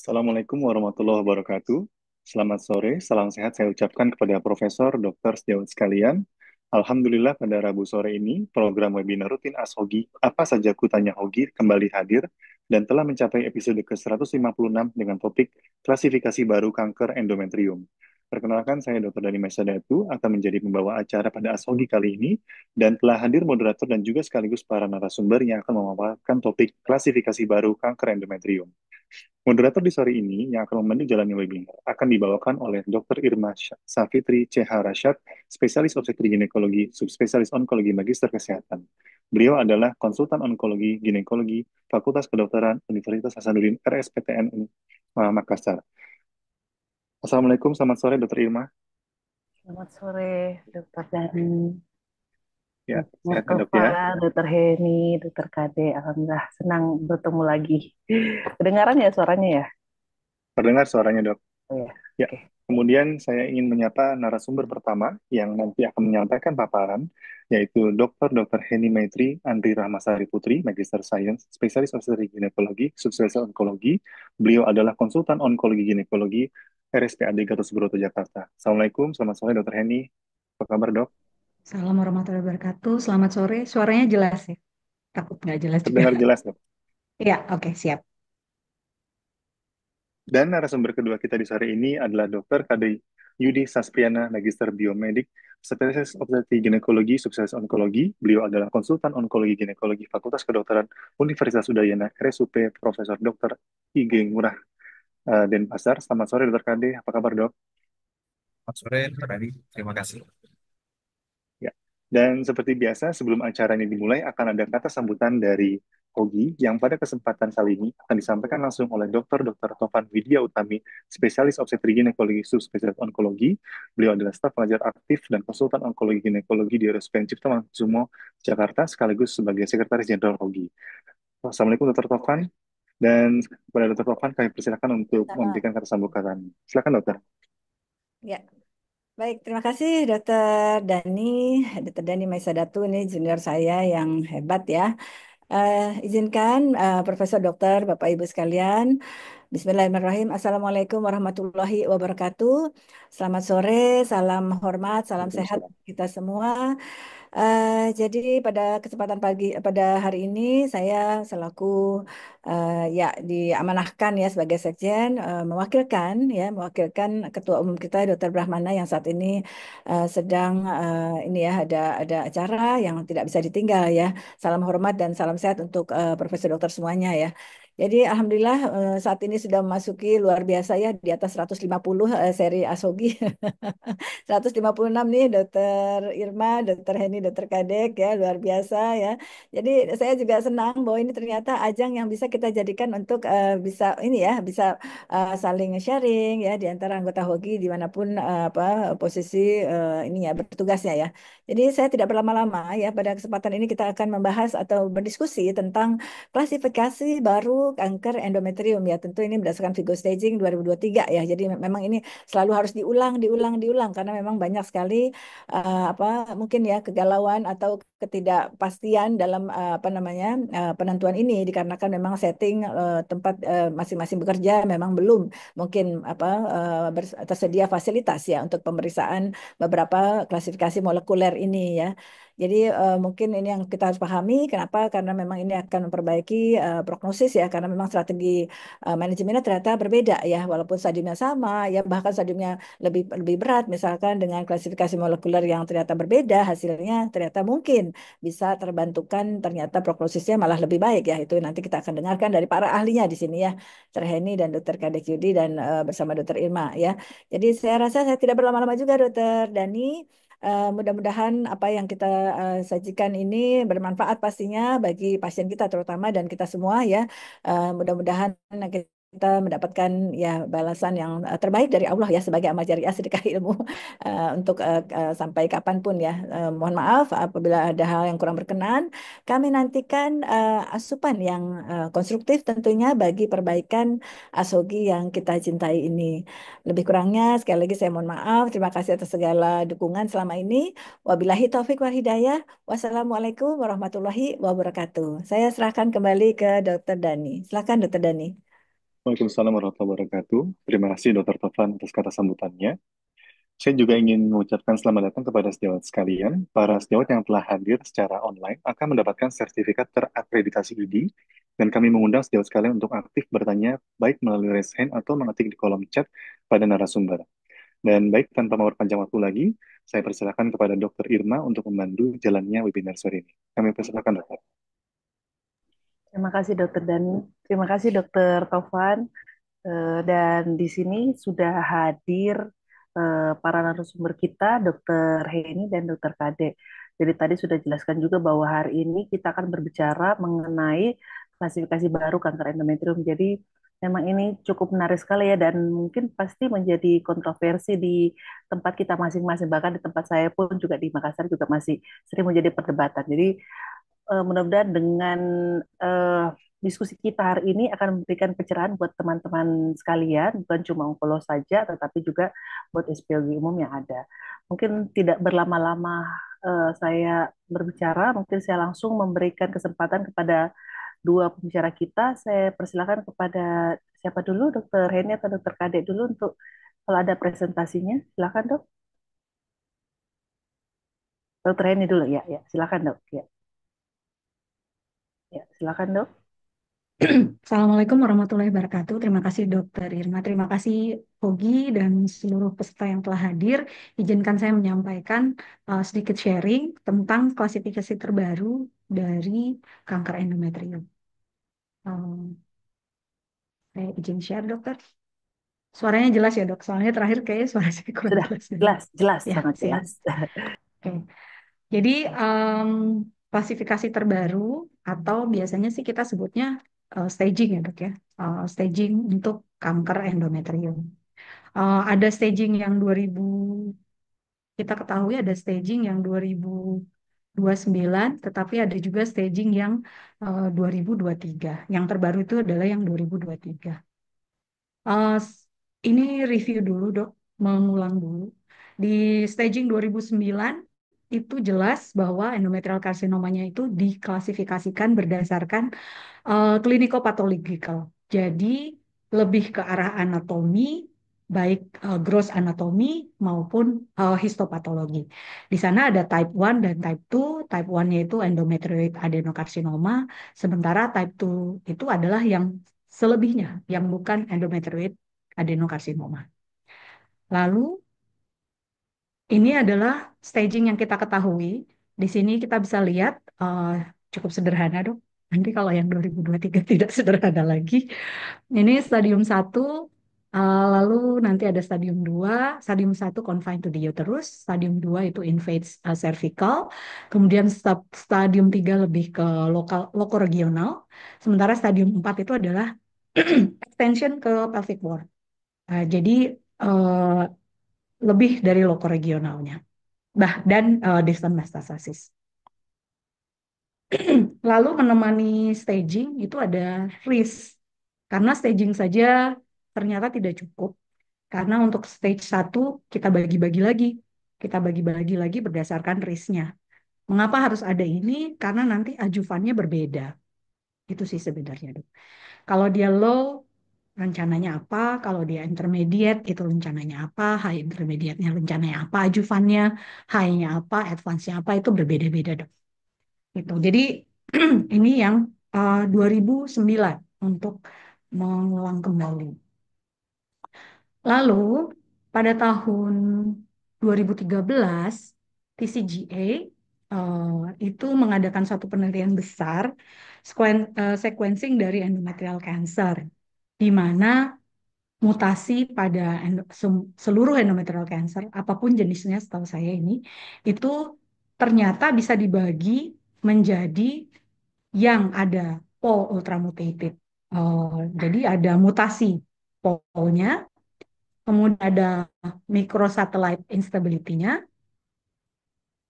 Assalamualaikum warahmatullahi wabarakatuh. Selamat sore, salam sehat saya ucapkan kepada Profesor, Dokter, sejawat sekalian. Alhamdulillah pada Rabu sore ini, program webinar rutin Ashogi, apa saja kutanya Hogi, kembali hadir dan telah mencapai episode ke-156 dengan topik klasifikasi baru kanker endometrium. Perkenalkan, saya Dr. Dani Mesadatu akan menjadi pembawa acara pada Ashogi kali ini dan telah hadir moderator dan juga sekaligus para narasumber yang akan memaparkan topik klasifikasi baru kanker endometrium. Moderator di sore ini yang akan memandu jalannya webinar akan dibawakan oleh Dr. Irma Safitri CH Rashad, spesialis obstetri ginekologi, subspesialis onkologi magister kesehatan. Beliau adalah konsultan onkologi ginekologi Fakultas Kedokteran Universitas Hasanuddin RSPTN Makassar. Assalamualaikum, selamat sore Dr. Irma. Selamat sore, Dokter Dani, Ya, Mas sehat ya dok Mustafa, ya. Dokter Heni, Dokter Kade. Alhamdulillah senang bertemu lagi. Kedengaran ya suaranya ya? Terdengar suaranya dok. Oh ya, Ya, oke. kemudian saya ingin menyapa narasumber pertama yang nanti akan menyampaikan paparan, yaitu Dr. Heni Maitri Andri Rahmasari Putri, Magister Sains, Spesialis Obstetri Ginekologi, Subspesialis Onkologi. Beliau adalah konsultan onkologi ginekologi RSPAD Gatot Subroto Jakarta. Assalamualaikum, selamat sore Dr. Heni. Apa kabar dok? Assalamualaikum warahmatullahi wabarakatuh. Selamat sore. Suaranya jelas ya? Takut nggak jelas juga. Terdengar jelas dok? Iya, oke, siap. Dan narasumber kedua kita di sore ini adalah Dr. Kade Yudi Saspriana, Magister Biomedik, Spesialis Obstetri Ginekologi, Subspesialis Onkologi. Beliau adalah konsultan onkologi ginekologi Fakultas Kedokteran Universitas Udayana, RSUP Profesor Dr. IG Ngurah Denpasar. Selamat sore Dr. Kade, apa kabar dok? Selamat sore, Pak Dhani. Terima kasih. Ya. Dan seperti biasa, sebelum acara ini dimulai, akan ada kata sambutan dari Hogi yang pada kesempatan kali ini akan disampaikan langsung oleh Dr. Tovan Widya Utami, spesialis obstetri ginekologi subspesialis onkologi. Beliau adalah staf pengajar aktif dan konsultan onkologi ginekologi di RSUPN Cipto Mangunkusumo, Jakarta, sekaligus sebagai sekretaris jenderal Hogi. Assalamualaikum Dr. Tovan, dan kepada Dr. Tovan kami persilakan untuk Sama. memberikan kata sambutan. Silakan Dokter. Ya, baik. Terima kasih Dokter Dani Maisadatu ini junior saya yang hebat ya. Izinkan Profesor Dokter, Bapak Ibu sekalian. Bismillahirrahmanirrahim. Assalamualaikum warahmatullahi wabarakatuh. Selamat sore, salam hormat, salam sehat Waalaikumsalam. kita semua. Jadi pada hari ini saya selaku ya diamanahkan ya sebagai sekjen mewakilkan Ketua Umum kita Dr. Brahmana yang saat ini sedang ini ya ada acara yang tidak bisa ditinggal ya. Salam hormat dan salam sehat untuk Profesor Dokter semuanya ya. Jadi Alhamdulillah saat ini sudah memasuki luar biasa ya di atas 150 seri Asogi. 156 nih Dokter Irma, Dokter Heni, Dokter Kadek ya luar biasa ya. Jadi saya juga senang bahwa ini ternyata ajang yang bisa kita jadikan untuk bisa ini ya bisa saling sharing ya di antara anggota Hogi dimanapun apa posisi ini ya bertugasnya ya. Jadi saya tidak berlama-lama ya pada kesempatan ini kita akan membahas atau berdiskusi tentang klasifikasi baru kanker endometrium ya. Tentu ini berdasarkan Vigo Staging 2023 ya. Jadi memang ini selalu harus diulang karena memang banyak sekali apa mungkin ya kegalauan atau ketidakpastian dalam apa namanya penentuan ini dikarenakan memang setting tempat masing-masing bekerja memang belum mungkin apa tersedia fasilitas ya untuk pemeriksaan beberapa klasifikasi molekuler ini ya. Jadi mungkin ini yang kita harus pahami kenapa karena memang ini akan memperbaiki prognosis ya karena memang strategi manajemennya ternyata berbeda ya walaupun stadiumnya sama ya bahkan stadiumnya lebih lebih berat misalkan dengan klasifikasi molekuler yang ternyata berbeda hasilnya ternyata mungkin bisa terbantukan ternyata prognosisnya malah lebih baik ya itu nanti kita akan dengarkan dari para ahlinya di sini ya Dr. Heni dan Dr. Kadek Yudi dan bersama Dr. Irma ya jadi saya rasa saya tidak berlama-lama juga Dr. Dani. Mudah-mudahan apa yang kita sajikan ini bermanfaat pastinya bagi pasien kita terutama dan kita semua ya. Mudah-mudahan kita mendapatkan ya balasan yang terbaik dari Allah ya sebagai amal jariah sedekah ilmu untuk sampai kapanpun ya. Mohon maaf apabila ada hal yang kurang berkenan. Kami nantikan asupan yang konstruktif tentunya bagi perbaikan Asogi yang kita cintai ini. Lebih kurangnya sekali lagi saya mohon maaf. Terima kasih atas segala dukungan selama ini. Wabillahi taufik wal hidayah. Wassalamualaikum warahmatullahi wabarakatuh. Saya serahkan kembali ke Dr. Dani. Silakan Dr. Dani. Waalaikumsalam warahmatullahi wabarakatuh. Terima kasih Dr. Tovan atas kata sambutannya. Saya juga ingin mengucapkan selamat datang kepada sejawat sekalian. Para sejawat yang telah hadir secara online akan mendapatkan sertifikat terakreditasi ID, dan kami mengundang sejawat sekalian untuk aktif bertanya baik melalui raise hand atau mengetik di kolom chat pada narasumber. Dan baik, tanpa memperpanjang waktu lagi, saya persilakan kepada Dr. Irma untuk membantu jalannya webinar sore ini. Kami persilakan, Dr. Terima kasih Dokter Dani, terima kasih Dokter Tovan. Dan di sini sudah hadir para narasumber kita, Dokter Heni dan Dokter Kade. Jadi tadi sudah jelaskan juga bahwa hari ini kita akan berbicara mengenai klasifikasi baru kanker endometrium. Jadi memang ini cukup menarik sekali ya, dan mungkin pasti menjadi kontroversi di tempat kita masing-masing. Bahkan di tempat saya pun juga di Makassar juga masih sering menjadi perdebatan. Jadi mudah-mudahan dengan eh, diskusi kita hari ini akan memberikan pencerahan buat teman-teman sekalian, bukan cuma onkolog saja, tetapi juga buat SPLG umum yang ada. Mungkin tidak berlama-lama saya berbicara, mungkin saya langsung memberikan kesempatan kepada dua pembicara kita. Saya persilakan kepada siapa dulu, Dokter Heni atau Dokter Kade dulu untuk kalau ada presentasinya. Silakan dok. Dokter Heni dulu ya, ya silakan dok. Ya, ya silakan dok. Assalamualaikum warahmatullahi wabarakatuh. Terima kasih Dokter Irma. Terima kasih Pogi dan seluruh peserta yang telah hadir. Izinkan saya menyampaikan sedikit sharing tentang klasifikasi terbaru dari kanker endometrium. Um, saya izin share, Dokter. Suaranya jelas ya, Dok? Soalnya terakhir kayaknya suara saya kurang Sudah jelas. jelas, jelas, Ya, sangat siap. jelas. Oke. Jadi klasifikasi terbaru atau biasanya sih kita sebutnya staging ya dok ya. Staging untuk kanker endometrium. Ada staging yang 2000, kita ketahui ada staging yang 2029, tetapi ada juga staging yang 2023. Yang terbaru itu adalah yang 2023. Eh, s- ini review dulu dok, mengulang dulu. Di staging 2009 itu jelas bahwa endometrial karsinomanya itu diklasifikasikan berdasarkan clinical-pathological. Jadi lebih ke arah anatomi, baik gross anatomi maupun histopatologi. Di sana ada type 1 dan type 2. Type 1-nya itu endometrioid adenokarsinoma, sementara type 2 itu adalah yang selebihnya, yang bukan endometrioid adenokarsinoma. Lalu ini adalah staging yang kita ketahui. Di sini kita bisa lihat cukup sederhana, dok. Nanti kalau yang 2023 tidak sederhana lagi. Ini stadium 1, lalu nanti ada stadium 2. Stadium 1 confined to the uterus, stadium 2 itu invades cervical, kemudian stadium 3 lebih ke lokal lokoregional, sementara stadium 4 itu adalah extension ke pelvic wall. Jadi eh, lebih dari lokoregionalnya. Dan distant metastasis. Lalu menemani staging itu ada risk. Karena staging saja ternyata tidak cukup. Karena untuk stage 1 kita bagi-bagi lagi. Kita bagi-bagi lagi berdasarkan risknya. Mengapa harus ada ini? Karena nanti ajuvannya berbeda. Itu sih sebenarnya, Dok. Kalau dia low, rencananya apa? Kalau dia intermediate, itu rencananya apa? High intermediate-nya rencananya apa? Ajuvannya, high-nya apa? Advance-nya apa? Itu berbeda-beda, Dok. Gitu. Jadi ini yang 2009 untuk mengulang kembali. Lalu pada tahun 2013 TCGA itu mengadakan satu penelitian besar sequencing dari endometrial cancer, di mana mutasi pada seluruh endometrial cancer apapun jenisnya, setahu saya ini itu ternyata bisa dibagi menjadi yang ada pol ultramutated. Jadi ada mutasi polnya, kemudian ada microsatellite instability-nya,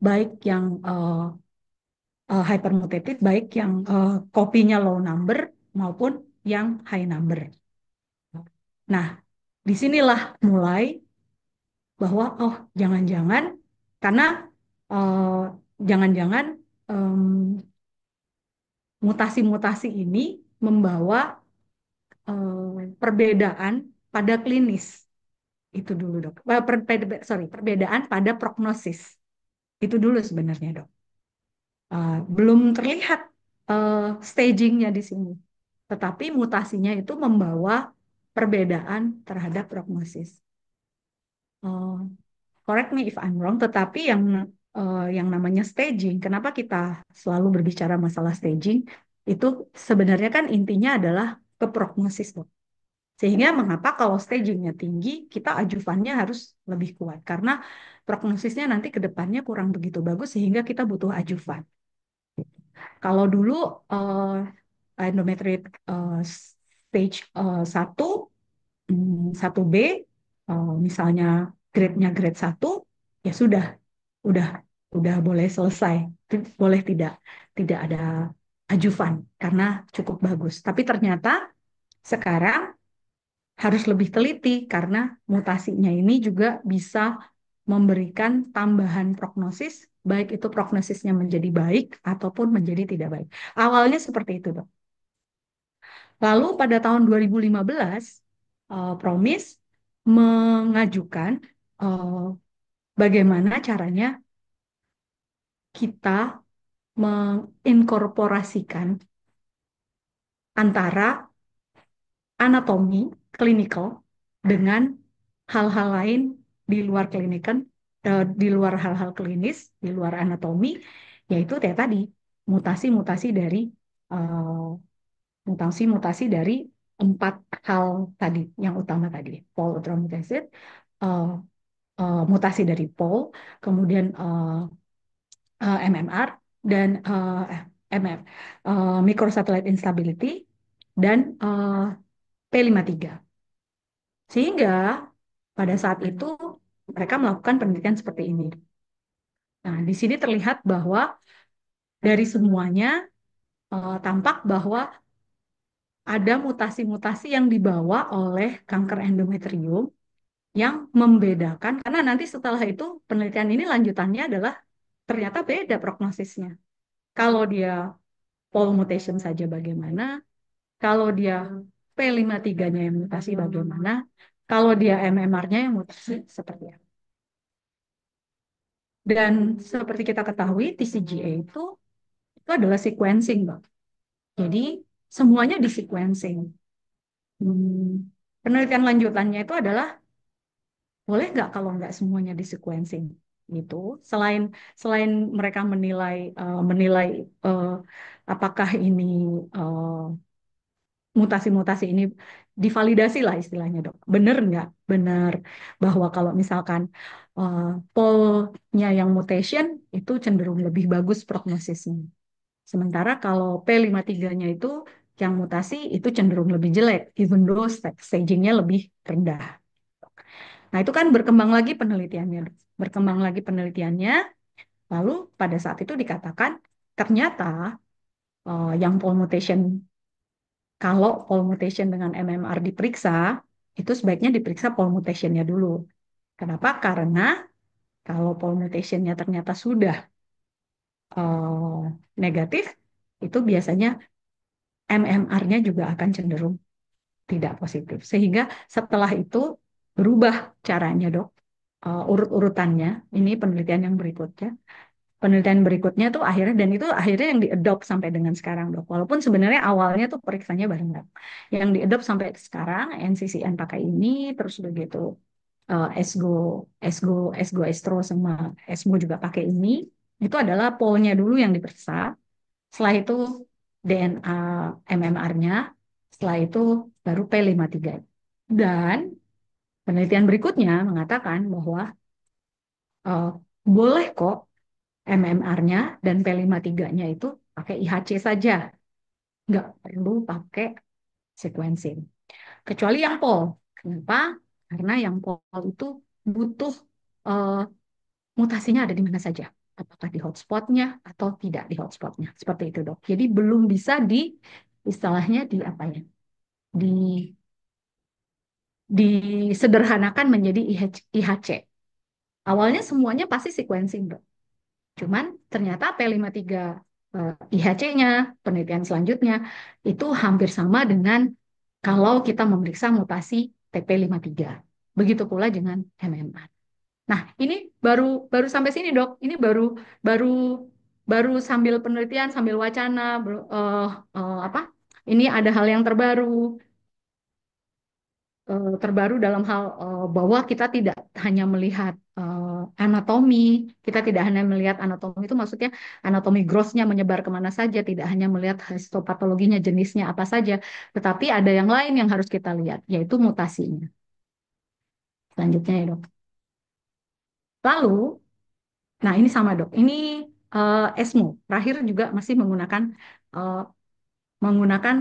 baik yang hypermutated, baik yang kopinya low number maupun yang high number. Nah, disinilah mulai bahwa jangan-jangan karena eh, jangan-jangan em, mutasi-mutasi ini membawa perbedaan pada klinis. Itu dulu dok. Perbedaan pada prognosis. Itu dulu sebenarnya dok. Belum terlihat stagingnya di sini. Tetapi mutasinya itu membawa perbedaan terhadap prognosis. Uh, Correct me if I'm wrong, tetapi yang namanya staging, kenapa kita selalu berbicara masalah staging, itu sebenarnya kan intinya adalah ke prognosis dok. Sehingga mengapa kalau stagingnya tinggi, kita ajuvannya harus lebih kuat. Karena prognosisnya nanti ke depannya kurang begitu bagus sehingga kita butuh ajuvan. Kalau dulu endometritis stage 1, 1B, misalnya grade-nya grade 1, ya udah udah boleh selesai. Boleh tidak ada ajuvan karena cukup bagus. Tapi ternyata sekarang harus lebih teliti karena mutasinya ini juga bisa memberikan tambahan prognosis, baik itu prognosisnya menjadi baik ataupun menjadi tidak baik. Awalnya seperti itu, dok. Lalu pada tahun 2015, Promise mengajukan eh, bagaimana caranya kita menginkorporasikan antara anatomi klinikal dengan hal-hal lain di luar klinikan, di luar hal-hal klinis, di luar anatomi, yaitu kayak tadi mutasi-mutasi dari eh, mutasi-mutasi dari 4 hal tadi yang utama tadi, Paul ultramutasid, eh, mutasi dari Paul, kemudian MMR dan MM, microsatellite instability dan P53. Sehingga pada saat itu mereka melakukan penelitian seperti ini. Nah, di sini terlihat bahwa dari semuanya tampak bahwa ada mutasi-mutasi yang dibawa oleh kanker endometrium yang membedakan, karena nanti setelah itu penelitian ini lanjutannya adalah ternyata beda prognosisnya. Kalau dia pole mutation saja bagaimana, kalau dia P53-nya yang mutasi bagaimana, kalau dia MMR-nya yang mutasi seperti apa. Dan seperti kita ketahui, TCGA itu adalah sequencing, Bang. Jadi semuanya di sequencing. Penelitian lanjutannya itu adalah boleh nggak kalau nggak semuanya di sequencing gitu. Selain selain mereka menilai eh, apakah ini mutasi-mutasi ini divalidasi lah istilahnya dok. Benar nggak? Benar bahwa kalau misalkan polnya yang mutation itu cenderung lebih bagus prognosisnya. Sementara kalau P53-nya itu yang mutasi itu cenderung lebih jelek, even though stagingnya lebih rendah. Nah itu kan berkembang lagi penelitiannya, Dok. Berkembang lagi penelitiannya. Lalu pada saat itu dikatakan ternyata yang pole mutation, kalau pole mutation dengan MMR diperiksa, itu sebaiknya diperiksa pole mutationnya dulu. Kenapa? Karena kalau pole mutationnya ternyata sudah negatif, itu biasanya MMR-nya juga akan cenderung tidak positif. Sehingga setelah itu berubah caranya, dok. Urut-urutannya, ini penelitian yang berikutnya. Penelitian berikutnya tuh akhirnya, dan itu akhirnya yang diadopt sampai dengan sekarang, dok. Walaupun sebenarnya awalnya tuh periksanya bareng-bareng. Yang diadopt sampai sekarang, NCCN pakai ini, terus begitu ESGO, ESGO, ESGO Estro sama ESMO juga pakai ini. Itu adalah polnya dulu yang diperiksa. Setelah itu DNA MMR-nya, setelah itu baru P53. Dan penelitian berikutnya mengatakan bahwa eh, boleh kok MMR-nya dan P53-nya itu pakai IHC saja, nggak perlu pakai sequencing. Kecuali yang POL. Kenapa? Karena yang POL itu butuh eh, mutasinya ada di mana saja. Apakah di hotspotnya atau tidak di hotspotnya. Seperti itu dok. Jadi belum bisa istilahnya di apa ya, di disederhanakan menjadi IHC. Awalnya semuanya pasti sequencing, Dok. Cuman ternyata P53 IHC-nya, penelitian selanjutnya, itu hampir sama dengan kalau kita memeriksa mutasi TP53. Begitu pula dengan MMR. Nah, ini baru baru sampai sini, Dok. Ini baru baru sambil penelitian, sambil wacana, apa? Ini ada hal yang terbaru dalam hal bahwa kita tidak hanya melihat anatomi, kita tidak hanya melihat anatomi itu maksudnya anatomi grossnya menyebar kemana saja, tidak hanya melihat histopatologinya jenisnya apa saja, tetapi ada yang lain yang harus kita lihat, yaitu mutasinya. Selanjutnya ya dok. Lalu, nah ini sama dok, ini ESMO terakhir juga masih eh, menggunakan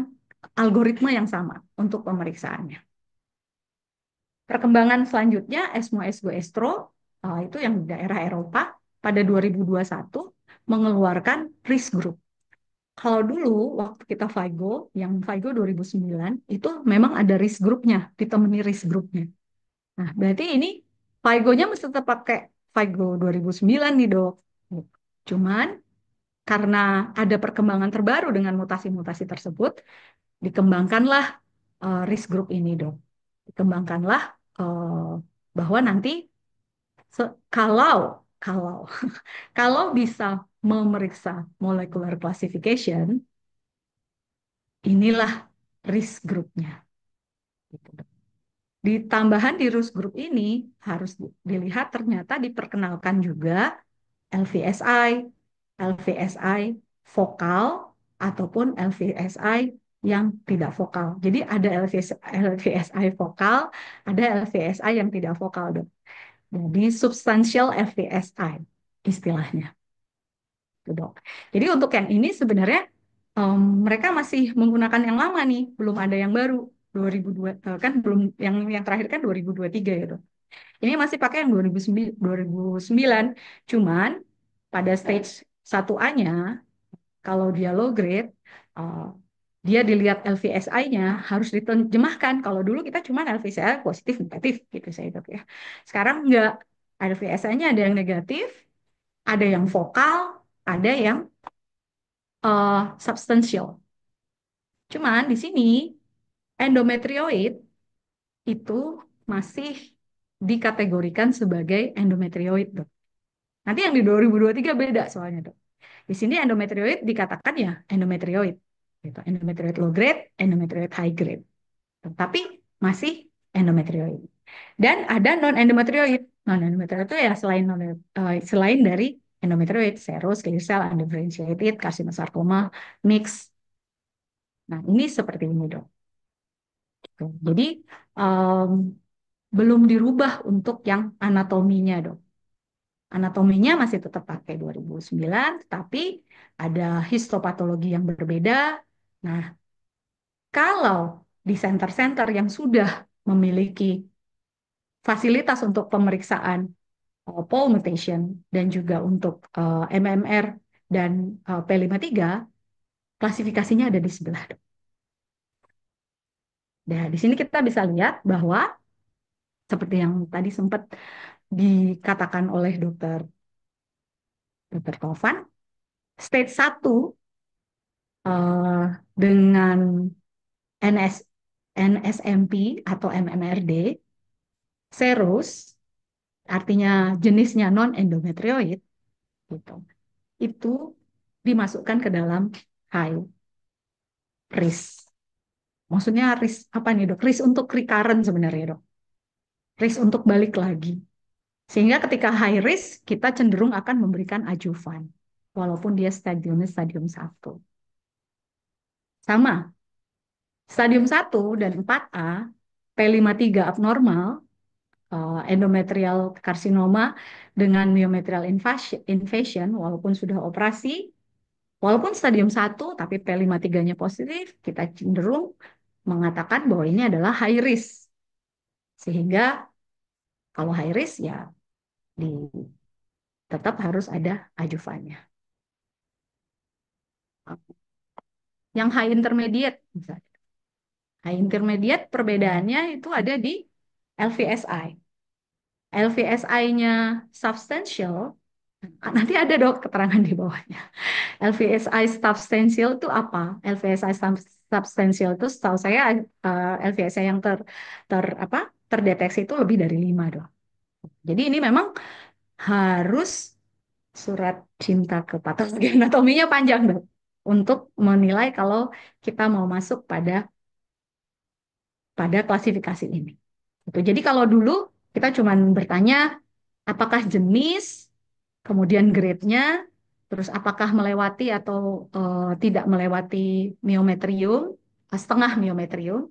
algoritma yang sama untuk pemeriksaannya. Perkembangan selanjutnya ESMO Esgo Estro itu yang di daerah Eropa pada 2021 mengeluarkan risk group. Kalau dulu waktu kita FIGO, yang FIGO 2009 itu memang ada risk groupnya, ditemani risk groupnya. Nah, berarti ini FIGO-nya mesti tetap pakai FIGO 2009 nih dok. Cuman karena ada perkembangan terbaru dengan mutasi-mutasi tersebut, dikembangkanlah risk group ini dok. Dikembangkanlah eh, bahwa nanti kalau kalau kalau bisa memeriksa molecular classification, inilah risk groupnya. Gitu. Di tambahan di risk group ini harus dilihat ternyata diperkenalkan juga LVSI, LVSI vokal ataupun LVSI yang tidak vokal. Jadi ada LVSI vokal, ada LVSI yang tidak vokal, dok. Jadi substantial FVSI istilahnya, gitu, dok. Jadi untuk yang ini sebenarnya mereka masih menggunakan yang lama nih, belum ada yang baru. 2002 kan belum yang terakhir kan 2023 ya, dok. Ini masih pakai yang 2009. Cuman pada stage 1A-nya kalau dia low grade eh, dia dilihat LVSI-nya harus diterjemahkan. Kalau dulu kita cuma LVSI positif negatif gitu saya dok ya. Sekarang enggak. LVSI-nya ada yang negatif, ada yang vokal, ada yang substansial. Cuman di sini endometrioid itu masih dikategorikan sebagai endometrioid, dok. Nanti yang di 2023 beda soalnya, dok. Di sini endometrioid dikatakan ya endometrioid, gitu. Endometrioid low grade, endometrioid high grade. Tapi masih endometrioid. Dan ada non endometrioid. Non endometrioid itu ya selain dari endometrioid, serous, clear cell, undifferentiated, carcinosarcoma, mix. Nah, ini seperti ini, dok. Gitu. Jadi um, belum dirubah untuk yang anatominya, dok. Anatominya masih tetap pakai 2009, tapi ada histopatologi yang berbeda. Nah, kalau di center-center yang sudah memiliki fasilitas untuk pemeriksaan pole mutation dan juga untuk MMR dan P53, klasifikasinya ada di sebelah. Nah, di sini kita bisa lihat bahwa seperti yang tadi sempat dikatakan oleh dokter Tovan, stage 1 dengan NS, NSMP atau MMRD, serous, artinya jenisnya non-endometrioid, gitu. Itu dimasukkan ke dalam high risk. Maksudnya risk apa nih dok? Risk untuk recurrent sebenarnya dok. Risk untuk balik lagi. Sehingga ketika high risk, kita cenderung akan memberikan adjuvan. Walaupun dia stadiumnya stadium 1. Sama, stadium 1 dan 4A, P53 abnormal, endometrial karsinoma dengan myometrial invasion, walaupun sudah operasi, walaupun stadium 1, tapi P53-nya positif, kita cenderung mengatakan bahwa ini adalah high risk. Sehingga kalau high risk ya di, tetap harus ada adjuvannya. Yang high intermediate, misalnya. High intermediate perbedaannya itu ada di LVSI. LVSI-nya substantial, nanti ada dok keterangan di bawahnya. LVSI substantial itu apa? LVSI substansial itu setahu saya LVSA yang apa terdeteksi itu lebih dari 5 dong. Jadi ini memang harus surat cinta ke patologi anatominya panjang dok untuk menilai kalau kita mau masuk pada klasifikasi ini. Gitu. Jadi kalau dulu kita cuma bertanya apakah jenis, kemudian grade-nya, terus apakah melewati atau tidak melewati miometrium, setengah miometrium,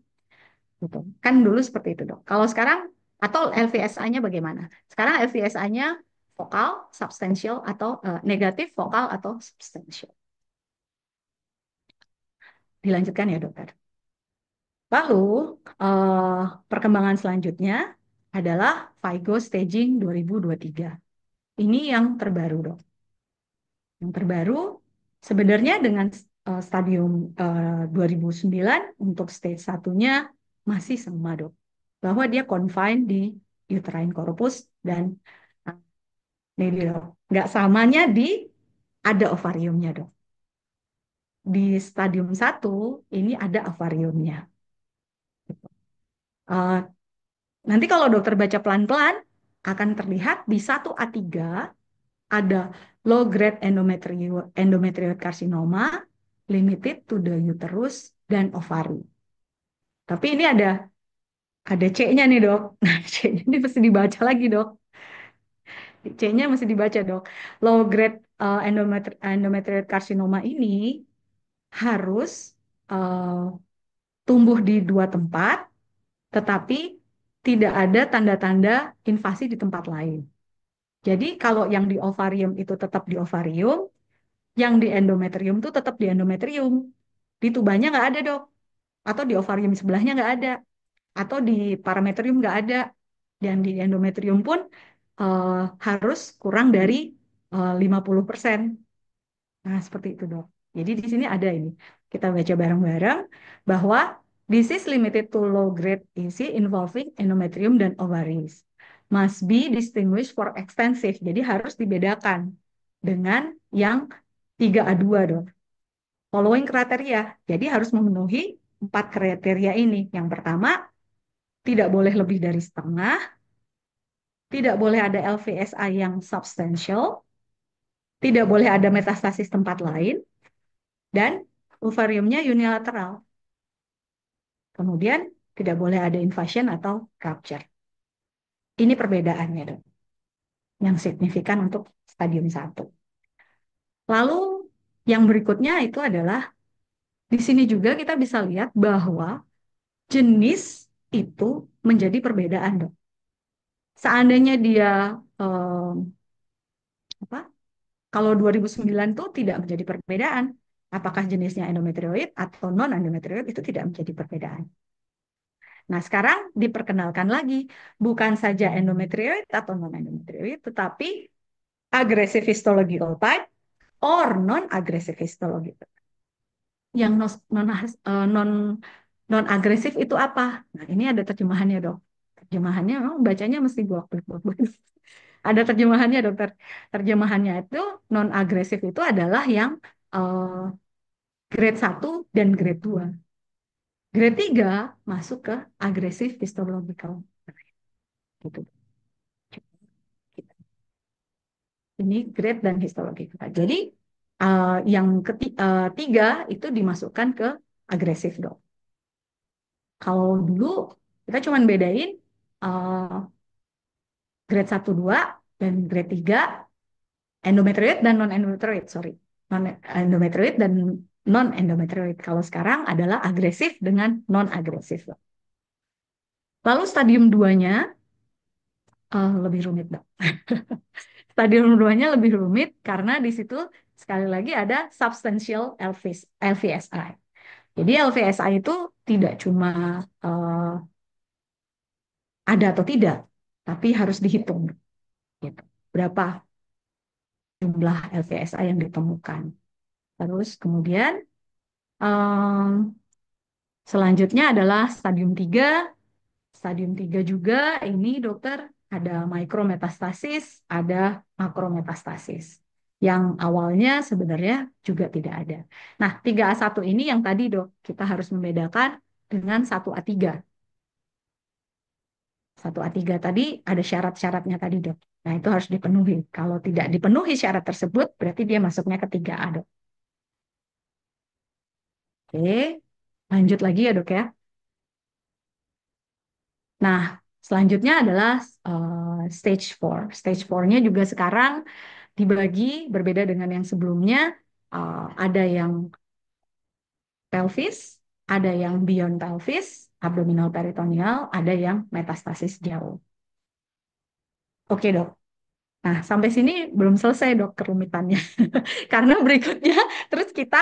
gitu. Kan dulu seperti itu dok. Kalau sekarang atau LVSA-nya bagaimana? Sekarang LVSA-nya vokal, substansial atau negatif, vokal atau substansial. Dilanjutkan ya dokter. Lalu eh, perkembangan selanjutnya adalah FIGO Staging 2023. Ini yang terbaru dok. Yang terbaru sebenarnya dengan stadium 2009 untuk stage satunya masih sama dok. Bahwa dia confined di uterine corpus dan uh, ini dok. Nggak samanya di ada ovariumnya dok. Di stadium satu ini ada ovariumnya. Uh, Nanti kalau dokter baca pelan-pelan akan terlihat di 1A3 ada low grade endometrioid carcinoma limited to the uterus dan ovary. Tapi ini ada C-nya nih, Dok. Nah, C-nya ini mesti dibaca lagi, Dok. C-nya mesti dibaca, Dok. Low grade endometrioid carcinoma ini harus uh, tumbuh di 2 tempat, tetapi tidak ada tanda-tanda invasi di tempat lain. Jadi kalau yang di ovarium itu tetap di ovarium, yang di endometrium itu tetap di endometrium. Di tubanya nggak ada dok. Atau di ovarium sebelahnya nggak ada. Atau di parametrium nggak ada. Dan di endometrium pun eh, harus kurang dari 50%. Nah seperti itu dok. Jadi di sini ada ini. Kita baca bareng-bareng bahwa disease limited to low grade EC involving endometrium dan ovaries must be distinguished for extensive. Jadi harus dibedakan dengan yang 3A2 dok. Following kriteria. Jadi harus memenuhi 4 kriteria ini. Yang pertama, tidak boleh lebih dari setengah, tidak boleh ada LVSA yang substantial, tidak boleh ada metastasis tempat lain, dan ovariumnya unilateral. Kemudian tidak boleh ada invasion atau rupture. Ini perbedaannya dok, yang signifikan untuk stadium 1. Lalu yang berikutnya itu adalah di sini juga kita bisa lihat bahwa jenis itu menjadi perbedaan dok. Seandainya dia apa? Kalau 2009 itu tidak menjadi perbedaan. Apakah jenisnya endometrioid atau non endometrioid itu tidak menjadi perbedaan. Nah, sekarang diperkenalkan lagi bukan saja endometrioid atau non endometrioid, tetapi aggressive histological type or non aggressive histological. Yang non non agresif itu apa? Nah, ini ada terjemahannya, Dok. Terjemahannya memang bacanya mesti bolak-balik. Ada terjemahannya, dokter. Terjemahannya itu non-agresif itu adalah yang grade 1 dan grade 2. Grade 3 masuk ke agresif histological. Gitu. Ini grade dan histological. Jadi yang ketiga itu dimasukkan ke agresif, dok. Kalau dulu kita cuma bedain grade 1, 2 dan grade 3 endometrioid dan non endometrioid, sorry. Non endometrioid dan non endometrioid. Kalau sekarang adalah agresif dengan non agresif. Lalu stadium 2-nya lebih rumit, dok. Stadium 2-nya lebih rumit karena di situ sekali lagi ada substantial LVSI. Jadi LVSI itu tidak cuma ada atau tidak, tapi harus dihitung. Gitu. Berapa jumlah LVSI yang ditemukan. Terus kemudian selanjutnya adalah stadium 3. Stadium 3 juga ini dokter ada mikrometastasis, ada makrometastasis. yang awalnya sebenarnya juga tidak ada. Nah, 3A1 ini yang tadi dok, kita harus membedakan dengan 1A3. 1A3 tadi ada syarat-syaratnya tadi dok. Nah, itu harus dipenuhi. Kalau tidak dipenuhi syarat tersebut, berarti dia masuknya ke 3A dok. Oke, lanjut lagi ya dok ya. Nah, selanjutnya adalah stage 4. Stage 4-nya juga sekarang dibagi berbeda dengan yang sebelumnya. Ada yang pelvis, ada yang beyond pelvis, abdominal peritoneal, ada yang metastasis jauh. Oke dok. Nah, sampai sini belum selesai dok kerumitannya. Karena berikutnya terus kita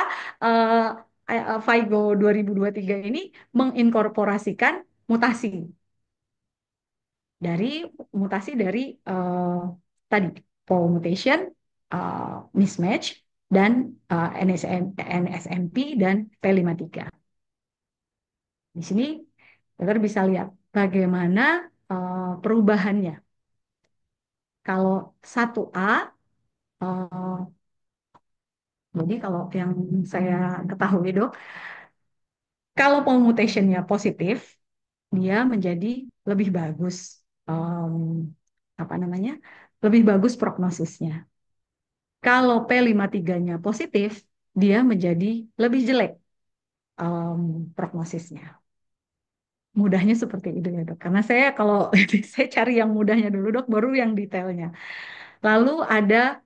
FIGO 2023 ini menginkorporasikan mutasi dari eh, tadi pole mutation, mismatch, dan NSMP dan P53. Di sini dokter bisa lihat bagaimana perubahannya. Kalau 1A, jadi kalau yang saya ketahui dok, kalau pole mutationnya positif, dia menjadi lebih bagus, em, apa namanya, lebih bagus prognosisnya. Kalau P53-nya positif, dia menjadi lebih jelek em, prognosisnya. Mudahnya seperti itu ya dok. Karena saya kalau saya cari yang mudahnya dulu dok, baru yang detailnya. Lalu ada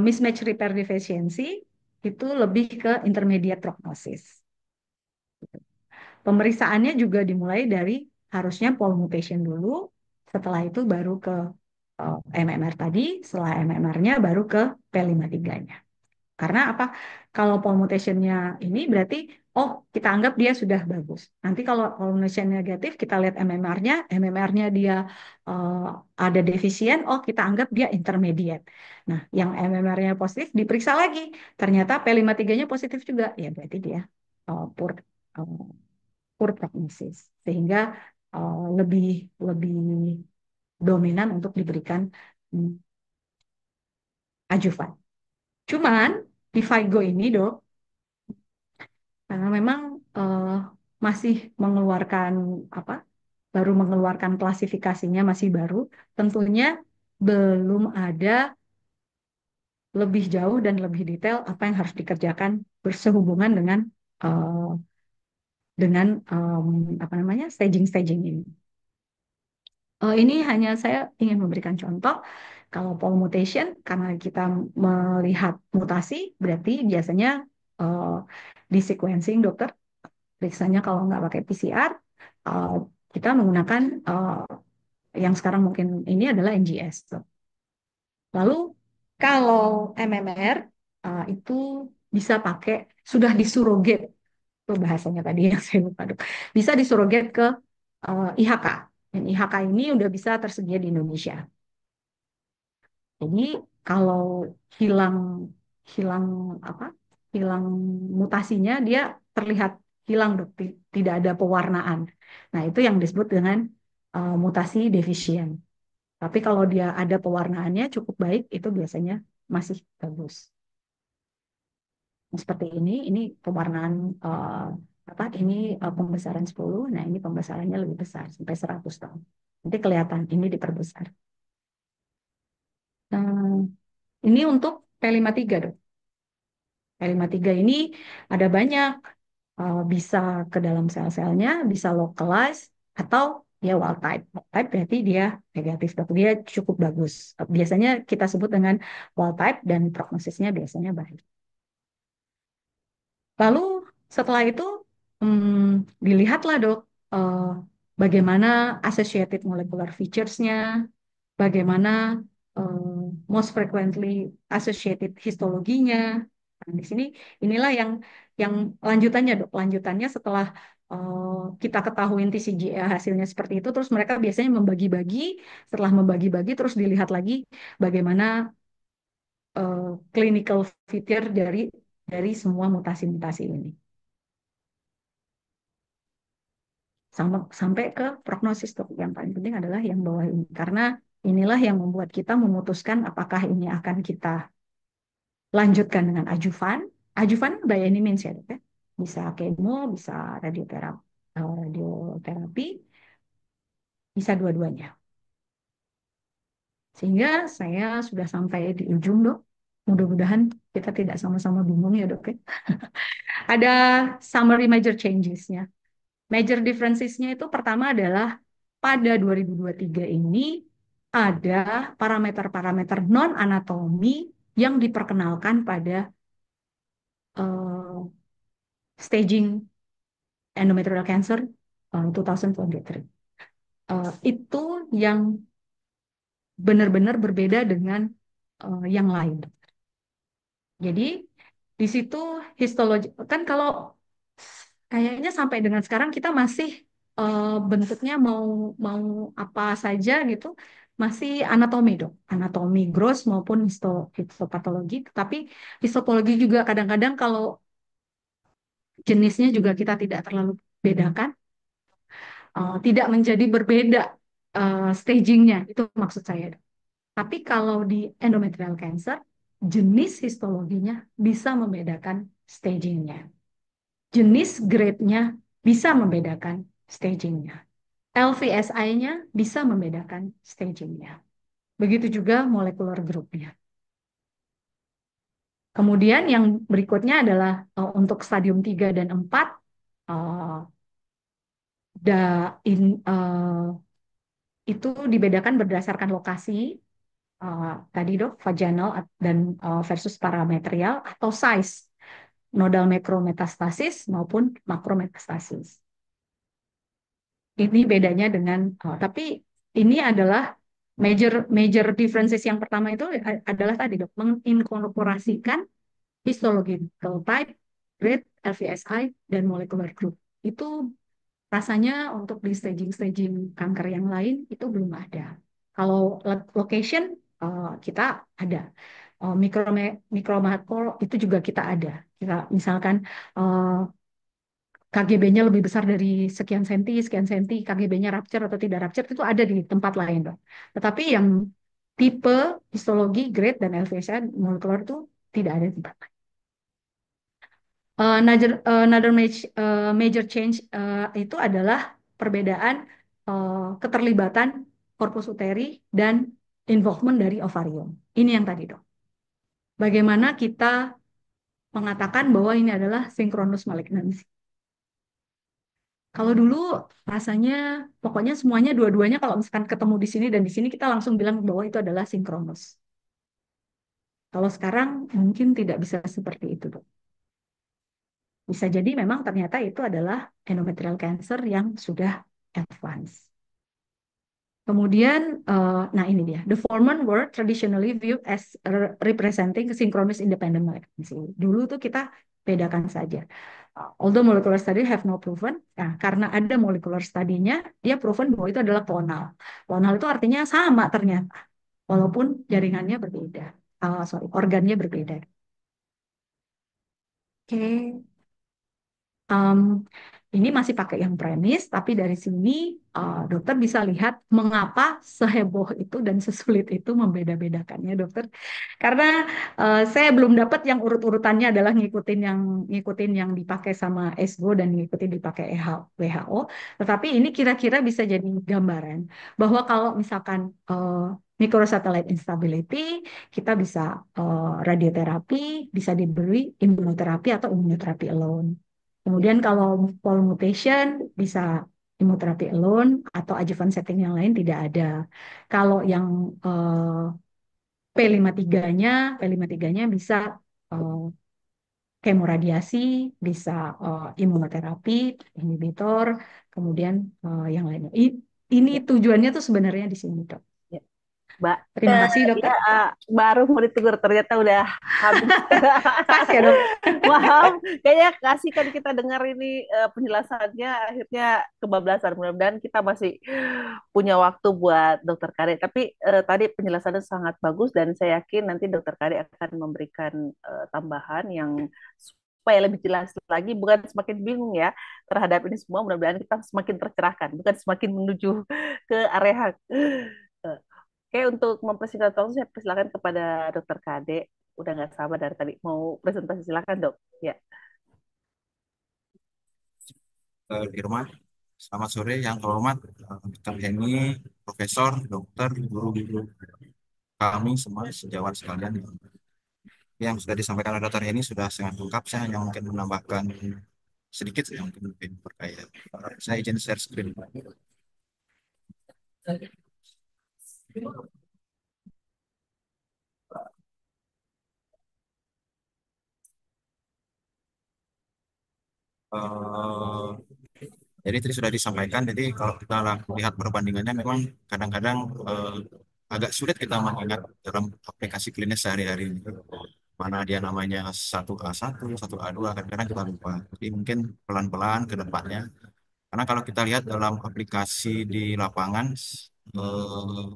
mismatch repair deficiency, itu lebih ke intermediate prognosis. Pemeriksaannya juga dimulai dari harusnya pole mutation dulu, setelah itu baru ke MMR tadi, setelah MMR-nya baru ke P53-nya. Karena apa? Kalau pole mutation-nya ini berarti, oh kita anggap dia sudah bagus. Nanti kalau pole mutation negatif, kita lihat MMR-nya, MMR-nya dia eh, ada defisien, oh kita anggap dia intermediate. Nah, yang MMR-nya positif diperiksa lagi. Ternyata P53-nya positif juga, ya berarti dia poor, eh, poor prognosis. Sehingga lebih lebih dominan untuk diberikan hmm, ajuvan. Cuman di FIGO ini dok, karena memang eh, masih mengeluarkan apa, baru mengeluarkan klasifikasinya masih baru, tentunya belum ada lebih jauh dan lebih detail apa yang harus dikerjakan bersehubungan eh, dengan apa namanya staging-staging ini. Ini hanya saya ingin memberikan contoh. Kalau pole mutation, karena kita melihat mutasi, berarti biasanya eh, di sequencing dokter, periksanya kalau nggak pakai PCR, eh, kita menggunakan yang sekarang mungkin ini adalah NGS. Lalu kalau MMR itu bisa pakai, sudah disuroget, itu bahasanya tadi yang saya lupa dok, bisa disuroget ke IHK. Dan IHK ini udah bisa tersedia di Indonesia. Jadi kalau hilang hilang apa? Hilang mutasinya dia terlihat hilang dok, tidak ada pewarnaan. Nah, itu yang disebut dengan mutasi defisien. Tapi kalau dia ada pewarnaannya cukup baik, itu biasanya masih bagus. Nah, seperti ini pewarnaan apa? Ini pembesaran 10. Nah, ini pembesarannya lebih besar sampai 100 tahun. Nanti kelihatan ini diperbesar. Nah, ini untuk P53 dok. P53 ini ada banyak, bisa ke dalam sel-selnya, bisa localized, atau dia wild type. Wild type berarti dia negatif, dok. Dia cukup bagus. Biasanya kita sebut dengan wild type dan prognosisnya biasanya baik. Lalu setelah itu dilihatlah dok, eh, bagaimana associated molecular features-nya, bagaimana eh, most frequently associated histologinya. Nah, di sini inilah yang lanjutannya dok. Lanjutannya setelah kita ketahui TCGA hasilnya seperti itu, terus mereka biasanya membagi-bagi. Setelah membagi-bagi, terus dilihat lagi bagaimana eh, clinical feature dari semua mutasi-mutasi ini. Sampai ke prognosis dok. Yang paling penting adalah yang bawah ini. Karena inilah yang membuat kita memutuskan apakah ini akan kita lanjutkan dengan ajuvan. Ajuvan by any means ya, Dok, ya. Bisa kemo, bisa radioterapi, bisa dua-duanya. Sehingga saya sudah sampai di ujung, Dok. Mudah-mudahan kita tidak sama-sama bingung ya, Dok, ya. Ada summary major changes-nya. Major differences-nya itu pertama adalah pada 2023 ini ada parameter-parameter non-anatomi yang diperkenalkan pada eh, staging endometrial cancer 2023. Itu yang benar-benar berbeda dengan yang lain. Jadi di situ histologi kan kalau kayaknya sampai dengan sekarang kita masih bentuknya mau mau apa saja gitu masih anatomi dok, anatomi gross maupun histopatologi. Tapi histopatologi juga kadang-kadang kalau jenisnya juga kita tidak terlalu bedakan, tidak menjadi berbeda stagingnya itu maksud saya. Dok. Tapi kalau di endometrial cancer jenis histologinya bisa membedakan stagingnya. Jenis grade-nya bisa membedakan stagingnya. LVSI-nya bisa membedakan stagingnya. Begitu juga molekular group-nya. Kemudian yang berikutnya adalah untuk stadium 3 dan 4, uh, da, in, itu dibedakan berdasarkan lokasi, uh, tadi dok, vaginal dan versus parametrial atau size, nodal makrometastasis maupun makrometastasis. Ini bedanya dengan, tapi ini adalah major major differences yang pertama itu adalah tadi dok, menginkorporasikan histological type, grade, LVSI, dan molecular group. Itu rasanya untuk di staging-staging kanker yang lain itu belum ada. Kalau location kita ada. Mikromakro itu juga kita ada. Kita misalkan KGB-nya lebih besar dari sekian senti, KGB-nya rupture atau tidak rupture itu ada di tempat lain, dok. Tetapi yang tipe histologi, grade, dan LVSA molekuler itu tidak ada di tempat lain. Major change itu adalah perbedaan keterlibatan corpus uteri dan involvement dari ovarium. Ini yang tadi, dok. Bagaimana kita mengatakan bahwa ini adalah synchronous malignancy. Kalau dulu rasanya pokoknya semuanya dua-duanya kalau misalkan ketemu di sini dan di sini kita langsung bilang bahwa itu adalah sinkronus. Kalau sekarang mungkin tidak bisa seperti itu, Dok. Bisa jadi memang ternyata itu adalah endometrial cancer yang sudah advance. Kemudian, nah ini dia, the former were traditionally viewed as representing synchronous independent malignancy. Dulu tuh kita bedakan saja. Although molecular study have no proven, nah, karena ada molecular study-nya, dia proven bahwa itu adalah clonal. Clonal itu artinya sama ternyata, walaupun jaringannya berbeda. Organnya berbeda. Oke. Um, ini masih pakai yang premis, tapi dari sini dokter bisa lihat mengapa seheboh itu dan sesulit itu membeda-bedakannya, dokter. Karena saya belum dapat yang urut-urutannya adalah ngikutin yang dipakai sama ESGO dan ngikutin dipakai WHO. Tetapi ini kira-kira bisa jadi gambaran bahwa kalau misalkan microsatellite instability, kita bisa radioterapi, bisa diberi imunoterapi atau imunoterapi alone. Kemudian kalau pol mutation bisa imunoterapi alone atau adjuvant setting yang lain tidak ada. Kalau yang P53-nya, P53-nya bisa eh, kemoradiasi, bisa imunoterapi, inhibitor, kemudian yang lainnya. Ini tujuannya tuh sebenarnya di sini, dok. Ya. Mbak, Terima kasih, dokter. ya, baru mau ditegur ternyata udah habis. Pas ya, dok. Maaf, kayaknya kasih kan kita dengar ini penjelasannya akhirnya kebablasan. Mudah-mudahan kita masih punya waktu buat Dokter Kare. Tapi tadi penjelasannya sangat bagus dan saya yakin nanti Dokter Kare akan memberikan tambahan yang supaya lebih jelas lagi, bukan semakin bingung ya terhadap ini semua. Mudah-mudahan kita semakin tercerahkan, bukan semakin menuju ke area. Oke, untuk mempersingkat waktu saya persilakan kepada Dokter Kade. Udah nggak sabar dari tadi mau presentasi, silakan dok. Ya. Di rumah. Selamat sore yang terhormat, Dr. Heni, Profesor, Dokter, guru-guru kami semua sejawat sekalian. Yang sudah disampaikan oleh Dr. Heni sudah sangat lengkap. Saya hanya mungkin menambahkan sedikit yang mungkin lebih berkaya. Saya izin share screen. Eh, jadi tadi sudah disampaikan. Jadi kalau kita lihat perbandingannya, memang kadang-kadang agak sulit kita mengingat dalam aplikasi klinis sehari-hari ini. Mana dia namanya 1A1, 1A2, kadang-kadang kita lupa. Jadi mungkin pelan-pelan ke depannya. Karena kalau kita lihat dalam aplikasi di lapangan, eh,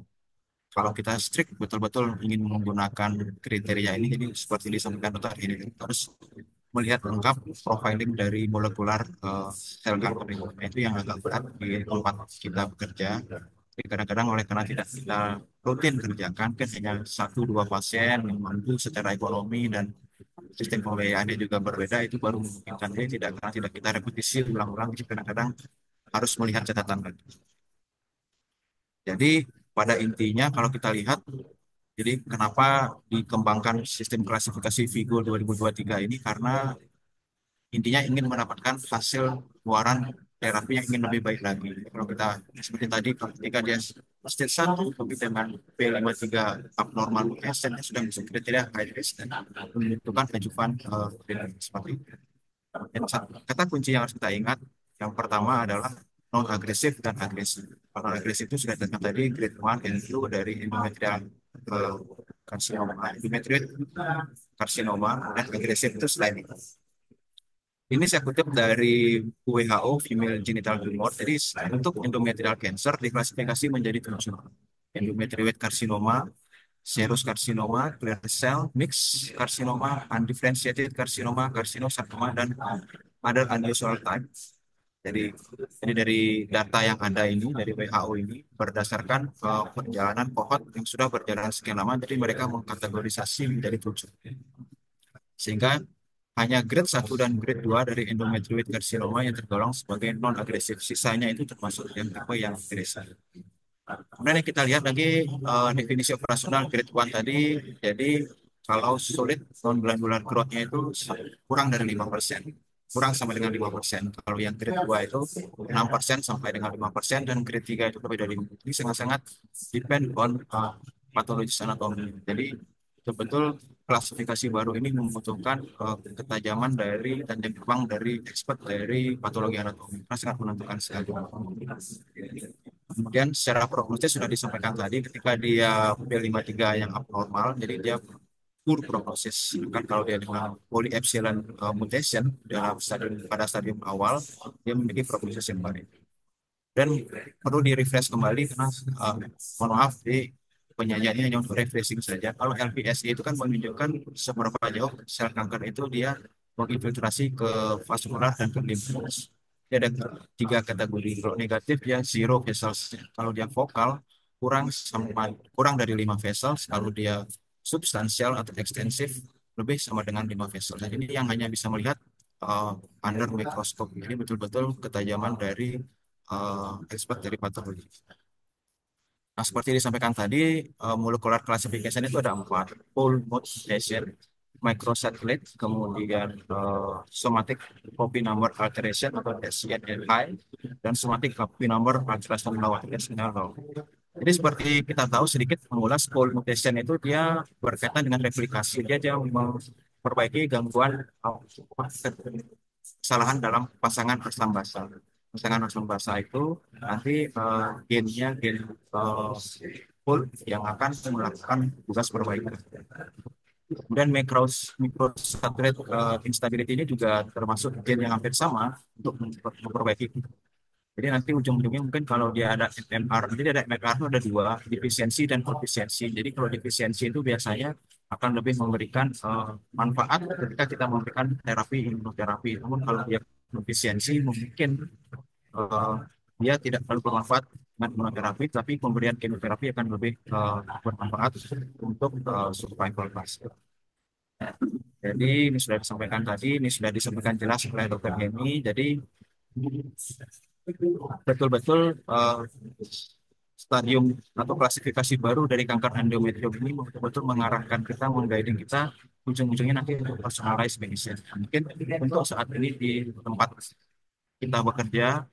kalau kita strict betul-betul ingin menggunakan kriteria ini, jadi seperti disampaikan dokter ini harus melihat lengkap profiling dari molekular sel kanker itu. Nah, itu yang agak berat di tempat kita bekerja. Jadi kadang-kadang oleh karena tidak kita rutin kerjakan, kan hanya satu dua pasien yang mampu secara ekonomi dan sistem pembayarannya juga berbeda, itu baru memungkinkan. Jadi tidak, karena tidak kita repetisi ulang-ulang, jadi kadang-kadang harus melihat catatan lagi. Jadi pada intinya kalau kita lihat, jadi kenapa dikembangkan sistem klasifikasi Vigo 2023 ini, karena intinya ingin mendapatkan hasil keluaran terapi yang ingin lebih baik lagi. Kalau kita seperti tadi, ketika dia stage 1 tapi dengan P53 abnormal mutation, sudah masuk kriteria high risk dan membutuhkan ajuvan seperti itu. Dan kata kunci yang harus kita ingat, yang pertama adalah non agresif dan agresif. Kalau agresif itu sudah disebut tadi, grade 1 dan 2 dari endometrial karsinoma, endometrioid karsinoma, dan agresif itu selain itu. Ini saya kutip dari WHO Female Genital Tumor. Jadi untuk endometrial cancer diklasifikasi menjadi 7. Endometrioid carcinoma, serous carcinoma, clear cell, mixed carcinoma, undifferentiated carcinoma, carcinosarcoma, dan other unusual type. Jadi dari data yang ada ini dari WHO ini berdasarkan perjalanan kohort yang sudah berjalan sekian lama, jadi mereka mengkategorisasi menjadi 7. Sehingga hanya grade 1 dan grade 2 dari endometrioid carcinoma yang tergolong sebagai non-agresif. Sisanya itu termasuk yang tipe yang agresif. Kemudian yang kita lihat lagi definisi operasional grade 1 tadi. Jadi kalau sulit non-glandular growth-nya itu kurang dari 5%. Kurang sampai dengan 5%. Kalau yang grade 2 itu 6% sampai dengan 5%. Dan grade 3 itu lebih dari 5%. Ini sangat-sangat depend on patologis anatomi. Jadi betul-betul klasifikasi baru ini membutuhkan ketajaman dari dan jangkauan dari expert dari patologi anatomi. Karena sangat menentukan sekali. Kemudian secara prognosis sudah disampaikan tadi, ketika dia P53 yang abnormal, jadi dia poor prognosis. Kan kalau dia dengan polyepsilon mutation dalam pada stadium awal, dia memiliki prognosis yang baik. Dan perlu di-refresh kembali karena mohon maaf di penyajiannya hanya untuk refreshing saja. Kalau LPSI itu kan menunjukkan seberapa jauh sel kanker itu dia menginfiltrasi ke vaskular dan ke limfus. Dia ada 3 kategori. Kalau negatif dia zero vessels. Kalau dia vokal kurang dari 5 vessels. Kalau dia substansial atau ekstensif lebih sama dengan 5 vessels. Nah, ini yang hanya bisa melihat under mikroskop. Ini betul-betul ketajaman dari expert dari patologi. Nah, seperti disampaikan tadi, molecular classification itu ada 4. Whole mutation, microsatellite, kemudian somatic copy number alteration atau SCNLI, dan somatic copy number alteration low. Jadi seperti kita tahu sedikit mengulas, whole mutation itu dia berkaitan dengan replikasi. Dia memperbaiki gangguan kesalahan dalam pasangan asam basa. Pasangan asam basa itu nanti gennya gen full yang akan melakukan tugas perbaikan. Kemudian microsatellite instability ini juga termasuk gen yang hampir sama untuk memperbaiki. Jadi nanti ujung-ujungnya mungkin kalau dia ada MMR, jadi ada MMR itu ada 2, defisiensi dan profisiensi. Jadi kalau defisiensi itu biasanya akan lebih memberikan manfaat ketika kita memberikan terapi imunoterapi. Namun kalau dia profisiensi mungkin uh, dia tidak terlalu bermanfaat dengan imunoterapi, tapi pemberian kemoterapi akan lebih bermanfaat untuk survival pasien. Jadi ini sudah disampaikan tadi, ini sudah disampaikan jelas oleh Dokter Hemi. Jadi betul-betul stadium atau klasifikasi baru dari kanker endometrium ini betul-betul mengarahkan kita, mengguiding kita ujung-ujungnya nanti untuk personalized medicine. Mungkin untuk saat ini di tempat kita bekerja,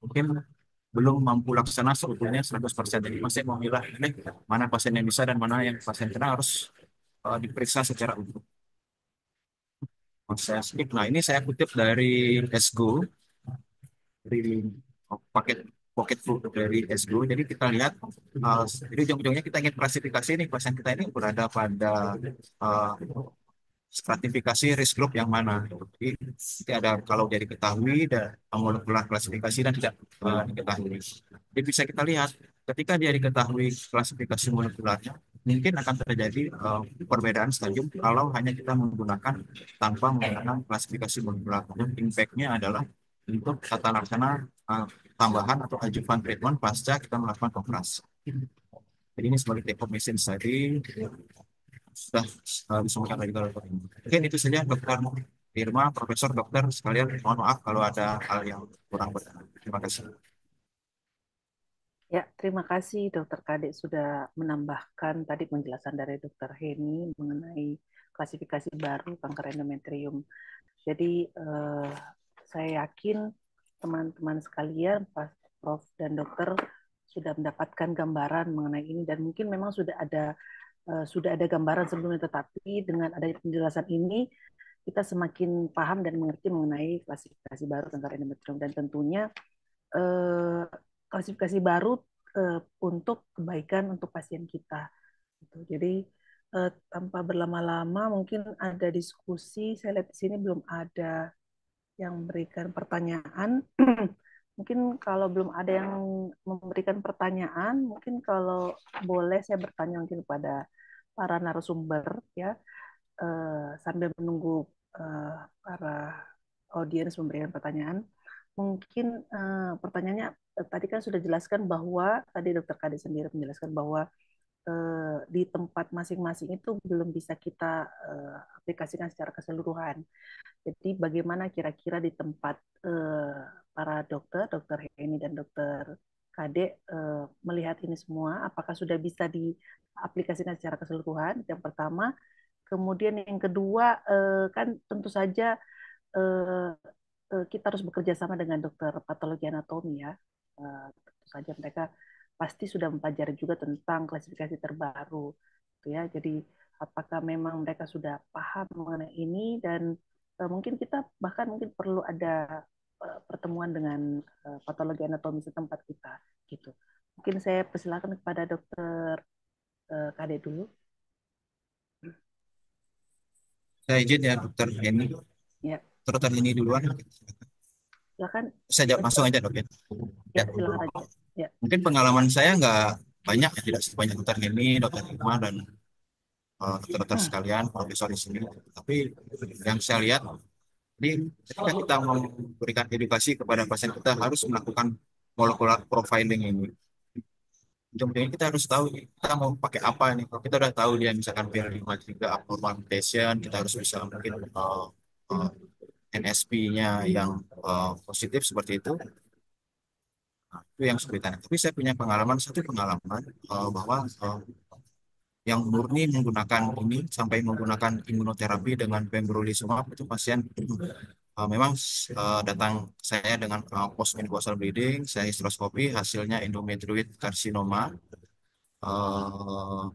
mungkin belum mampu laksana sebetulnya 100%. Jadi masih memilah ini mana pasien yang bisa dan mana yang pasien kena harus diperiksa secara utuh. Saya skip. Nah, ini saya kutip dari Esgo, dari paket pocket book dari Esgo. Jadi kita lihat, jadi ujung-ujungnya kita ingin klasifikasi nih pasien kita ini berada pada uh, stratifikasi risk group yang mana. Jadi nanti ada kalau jadi diketahui dan molekular klasifikasi dan tidak diketahui. Jadi bisa kita lihat ketika dia diketahui klasifikasi molekularnya, mungkin akan terjadi perbedaan stadium kalau hanya kita menggunakan tanpa menggunakan klasifikasi molekular. Dan impact-nya adalah untuk tata laksana tambahan atau adjuvant treatment pasca kita melakukan operasi. Jadi ini sebagai take home message tadi sudah disampaikan lagi kalau mungkin itu saja Dokter Irma, Profesor, Dokter sekalian. Mohon maaf kalau ada hal yang kurang benar. Terima kasih. Ya, terima kasih Dokter Kadek sudah menambahkan tadi penjelasan dari Dokter Heni mengenai klasifikasi baru kanker endometrium. Jadi saya yakin teman-teman sekalian, Pak Prof dan Dokter sudah mendapatkan gambaran mengenai ini dan mungkin memang sudah ada gambaran sebelumnya, tetapi dengan adanya penjelasan ini kita semakin paham dan mengerti mengenai klasifikasi baru kanker endometrium dan tentunya klasifikasi baru untuk kebaikan untuk pasien kita. Jadi tanpa berlama-lama mungkin ada diskusi. Saya lihat di sini belum ada yang memberikan pertanyaan. Mungkin kalau belum ada yang memberikan pertanyaan, mungkin kalau boleh saya bertanya mungkin kepada para narasumber ya, sambil menunggu para audiens memberikan pertanyaan. Mungkin pertanyaannya tadi kan sudah jelaskan bahwa tadi Dokter Kade sendiri menjelaskan bahwa di tempat masing-masing itu belum bisa kita aplikasikan secara keseluruhan. Jadi bagaimana kira-kira di tempat para dokter Heni dan Dokter Kade melihat ini semua, apakah sudah bisa diaplikasikan secara keseluruhan? Yang pertama, kemudian yang kedua kan tentu saja eh, kita harus bekerja sama dengan dokter patologi anatomi ya. Tentu saja mereka pasti sudah mempelajari juga tentang klasifikasi terbaru, gitu ya. Jadi apakah memang mereka sudah paham mengenai ini dan mungkin kita bahkan mungkin perlu ada pertemuan dengan patologi anatomi setempat kita, gitu. Mungkin saya persilakan kepada dokter Kade dulu. Saya izin ya Dokter Heni. Ya, Dokter Heni duluan. silakan. Saya jawab langsung aja dok ya. Ya, silakan aja. Ya. Mungkin pengalaman saya nggak banyak ya, tidak sebanyak Dokter Heni, Dokter Irma dan dokter-dokter sekalian, profesor di sini. Tapi yang saya lihat, ini ketika kita memberikan edukasi kepada pasien kita harus melakukan molecular profiling ini. Ujung-ujungnya kita harus tahu kita mau pakai apa nih. Kalau kita udah tahu dia misalkan PL53 abnormal mutation, kita harus bisa mungkin NSP-nya yang positif seperti itu. Nah, itu yang kesulitan. Tapi saya punya satu pengalaman bahwa yang murni menggunakan ini sampai menggunakan imunoterapi dengan pembrolizumab itu pasien memang datang saya dengan post mucosal bleeding, saya histeroskopi hasilnya endometrioid karsinoma.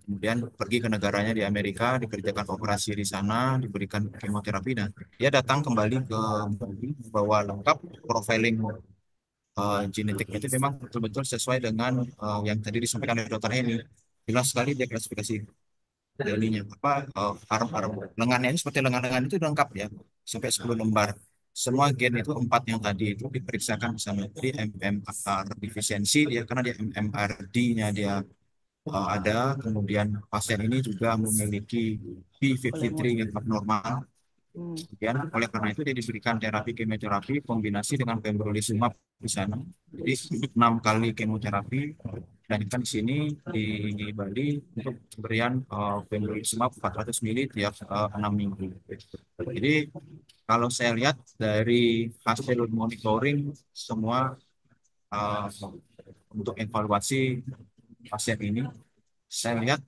Kemudian pergi ke negaranya di Amerika, dikerjakan operasi di sana, diberikan kemoterapi dan dia datang kembali ke bawa lengkap profiling genetiknya itu memang betul-betul sesuai dengan yang tadi disampaikan oleh dokter Heni. Jelas sekali dia klasifikasi ininya apa arm lengannya ini seperti lengan-lengan itu lengkap ya sampai 10 lembar. Semua gen itu 4 yang tadi itu diperiksakan di sana. Jadi MMR defisiensi dia karena dia MMRD-nya dia ada, kemudian pasien ini juga memiliki P53 yang abnormal. Hmm. Kemudian oleh karena itu dia diberikan terapi kemoterapi kombinasi dengan pembrolizumab di sana. Jadi 6 kali kemoterapi dan kan di sini di Bali untuk pemberian pembrolizumab 400 ml tiap 6 minggu. Jadi kalau saya lihat dari hasil monitoring semua uh, untuk evaluasi pasien ini, saya lihat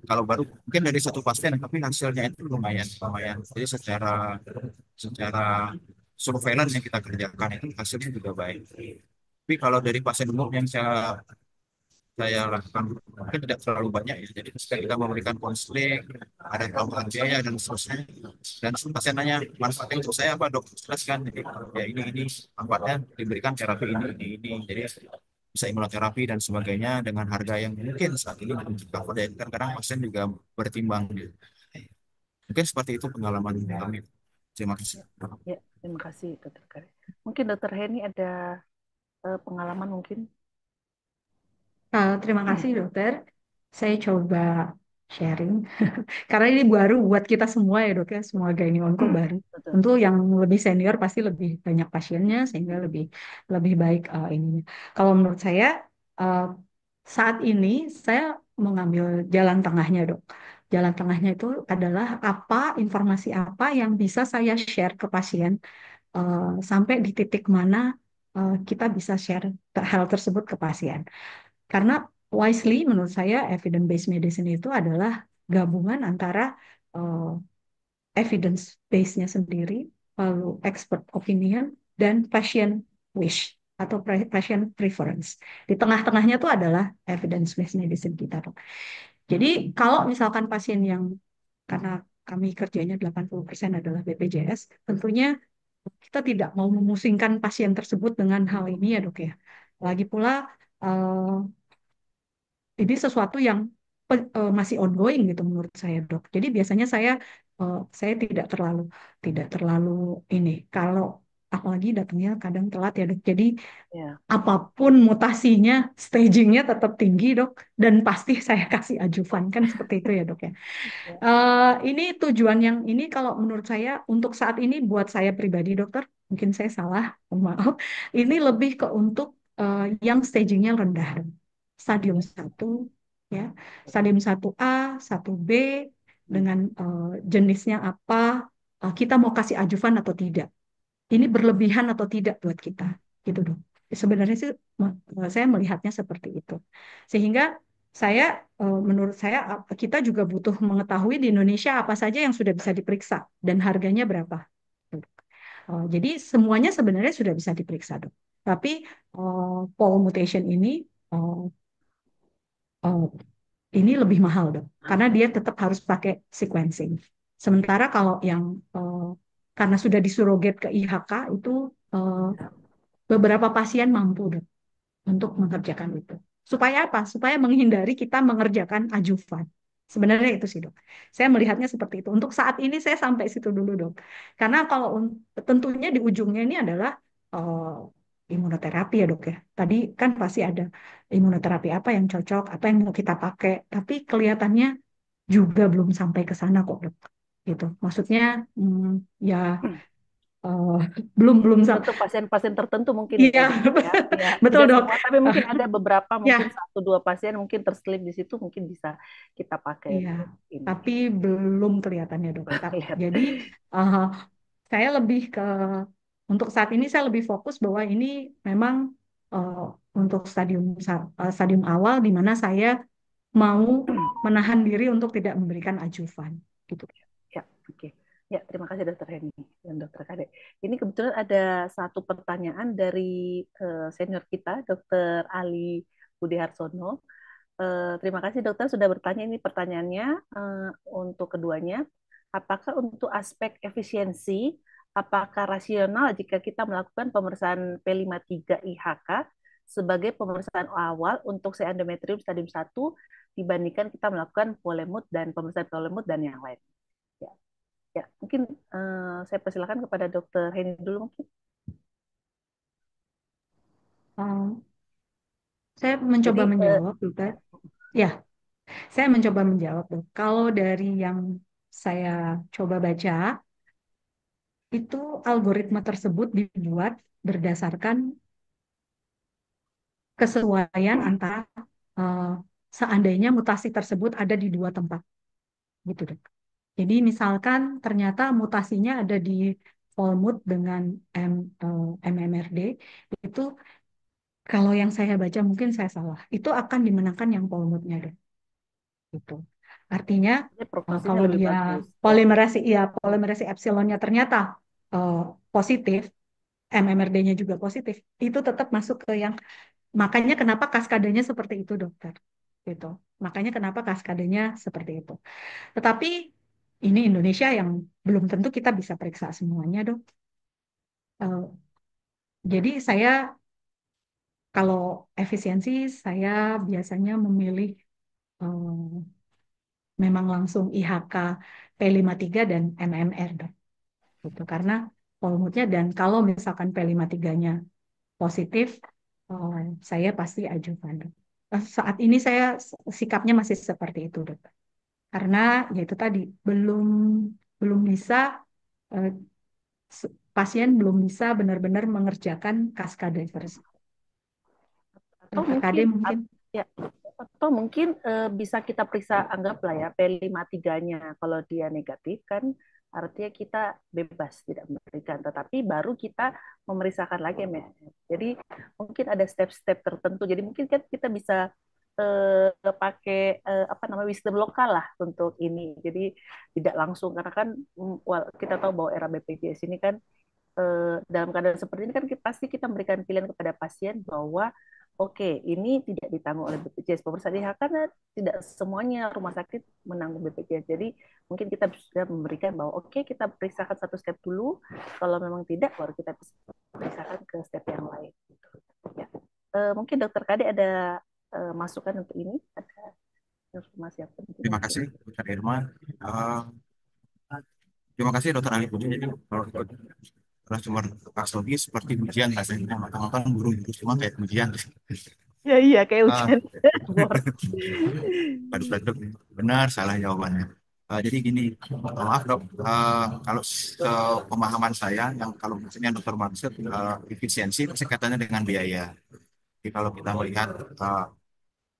kalau baru mungkin dari satu pasien, tapi hasilnya itu lumayan lumayan. Jadi secara secara surveillance yang kita kerjakan itu hasilnya juga baik. Tapi kalau dari pasien umum yang saya lakukan mungkin tidak terlalu banyak ya. Jadi ketika kita memberikan konseling, ada tambahan biaya dan seterusnya. Dan pasien nanya manfaatnya untuk saya apa dok? Jelas kan? Jadi ya ini manfaatnya diberikan terapi ini. Jadi bisa imunoterapi dan sebagainya dengan harga yang mungkin saat ini belum cover. Dan kan kadang pasien juga bertimbang gitu. Mungkin seperti itu pengalaman kami. Terima kasih. Ya, ya, terima kasih Dokter Kare. Mungkin Dokter Heni ada pengalaman mungkin. Terima kasih dokter. Saya coba sharing karena ini baru buat kita semua ya dok ya, semua gynec onco baru. Betul. Tentu yang lebih senior pasti lebih banyak pasiennya sehingga lebih lebih baik ininya. Kalau menurut saya uh, saat ini saya mengambil jalan tengahnya dok. Jalan tengahnya itu adalah apa informasi apa yang bisa saya share ke pasien sampai di titik mana kita bisa share hal tersebut ke pasien. Karena wisely menurut saya evidence based medicine itu adalah gabungan antara uh, evidence base-nya sendiri, lalu expert opinion dan patient wish atau patient preference. Di tengah-tengahnya itu adalah evidence based medicine kita, Dok. Jadi kalau misalkan pasien yang karena kami kerjanya 80% adalah BPJS, tentunya kita tidak mau memusingkan pasien tersebut dengan hal ini ya, Dok ya. Lagi pula eh, ini sesuatu yang masih ongoing gitu menurut saya dok. Jadi biasanya saya tidak terlalu ini kalau apalagi datangnya kadang telat ya dok. Jadi Ya, apapun mutasinya, stagingnya tetap tinggi dok dan pasti saya kasih ajuvan kan seperti itu ya dok ya. ya, Ini tujuan yang ini kalau menurut saya untuk saat ini buat saya pribadi dokter mungkin saya salah, mohon maaf. Ini lebih ke untuk yang stagingnya rendah dok. Stadium satu ya, stadium 1A, 1B hmm, dengan jenisnya apa, kita mau kasih ajuvan atau tidak. Ini berlebihan atau tidak buat kita, gitu dong. Sebenarnya sih saya melihatnya seperti itu. Sehingga menurut saya kita juga butuh mengetahui di Indonesia apa saja yang sudah bisa diperiksa dan harganya berapa. Jadi semuanya sebenarnya sudah bisa diperiksa dok. Tapi pole mutation uh, uh, ini lebih mahal dok, karena dia tetap harus pakai sequencing. Sementara kalau yang karena sudah disurrogate ke IHK itu uh, beberapa pasien mampu dok untuk mengerjakan itu. Supaya apa? Supaya menghindari kita mengerjakan ajuvan. Sebenarnya itu sih dok. Saya melihatnya seperti itu. Untuk saat ini saya sampai situ dulu dok. Karena kalau tentunya di ujungnya ini adalah imunoterapi ya dok ya. Tadi kan pasti ada imunoterapi apa yang cocok, apa yang mau kita pakai. Tapi kelihatannya juga belum sampai ke sana kok dok. Gitu. Maksudnya ya eh, belum belum sampai. untuk pasien-pasien tertentu mungkin Iya, ya dok ya. Ya, betul tidak dok. semua, tapi mungkin ada beberapa, mungkin Ya, satu dua pasien mungkin terselip di situ, mungkin bisa kita pakai iya, untuk ini. tapi belum kelihatannya dok. Lihat. Jadi eh, saya lebih ke untuk saat ini saya lebih fokus bahwa ini memang eh, untuk stadium awal di mana saya mau menahan diri untuk tidak memberikan ajuvan gitu. Ya, oke. Ya, terima kasih Dokter Heni dan Dokter Kade. Ini kebetulan ada satu pertanyaan dari senior kita, Dokter Ali Budi Harsono. Terima kasih dokter sudah bertanya. Ini pertanyaannya untuk keduanya. Apakah untuk aspek efisiensi, apakah rasional jika kita melakukan pemeriksaan P53 IHK sebagai pemeriksaan awal untuk endometrium stadium 1 dibandingkan kita melakukan polemut dan pemeriksaan polemut dan yang lain? Ya, ya. Mungkin saya persilakan kepada Dokter Heni dulu mungkin. Eh, saya mencoba Jadi menjawab dokter. Ya, saya mencoba menjawab dok. Kalau dari yang saya coba baca, itu algoritma tersebut dibuat berdasarkan kesesuaian antara eh, seandainya mutasi tersebut ada di dua tempat, gitu dok. Jadi misalkan ternyata mutasinya ada di Volmut dengan MMRD, itu kalau yang saya baca mungkin saya salah, itu akan dimenangkan yang Volmutnya dok. Gitu. Artinya Jadi prognosisnya kalau lebih dia bagus ya. polimerasi, ya polimerasi epsilonnya ternyata eh, positif, MMRD-nya juga positif, itu tetap masuk ke yang, makanya kenapa kaskadenya seperti itu dokter. Gitu. Makanya kenapa kaskadenya seperti itu. Tetapi ini Indonesia yang belum tentu kita bisa periksa semuanya dok. Eh, jadi saya kalau efisiensi saya biasanya memilih eh, memang langsung IHK P53 dan MMR dok. Gitu. Karena volumenya, dan kalau misalkan P53-nya positif, eh, saya pasti ajukan dok. Saat ini saya sikapnya masih seperti itu dok. Karena yaitu tadi belum belum bisa eh, pasien belum bisa benar-benar mengerjakan kaskade tersebut. Atau KKD mungkin mungkin. ya, atau mungkin bisa kita periksa, anggaplah ya P53-nya. Kalau dia negatif kan artinya kita bebas tidak memberikan, tetapi baru kita memeriksakan lagi MSM. Jadi mungkin ada step-step tertentu. Jadi mungkin kan kita bisa pakai apa namanya wisdom lokal lah untuk ini. Jadi tidak langsung, karena kan kita tahu bahwa era BPJS ini kan dalam keadaan seperti ini kan pasti kita memberikan pilihan kepada pasien bahwa oke, ini tidak ditanggung oleh BPJS. Pemirsa DH karena tidak semuanya rumah sakit menanggung BPJS. Jadi mungkin kita sudah memberikan bahwa oke, kita periksakan satu step dulu. Kalau memang tidak, baru kita bisa periksakan ke step yang lain. Ya. Mungkin Dokter Kade ada masukan untuk ini? Ada informasi yang penting Terima mungkin? kasih, Dr. Irma. Eh, Terima kasih, Dr. Ali Budi. Jadi, kalau ikut narasumber psikologi seperti ujian rasanya. Makan-makan buru-buru cuma kayak ujian. Ya iya, kayak Ah, ujian bor. Baduk-baduk, benar, salah jawabannya. Jadi gini, maaf dok, kalau pemahaman saya, yang kalau misalnya dokter maksud efisiensi, pasti kaitannya dengan biaya. Jadi kalau kita melihat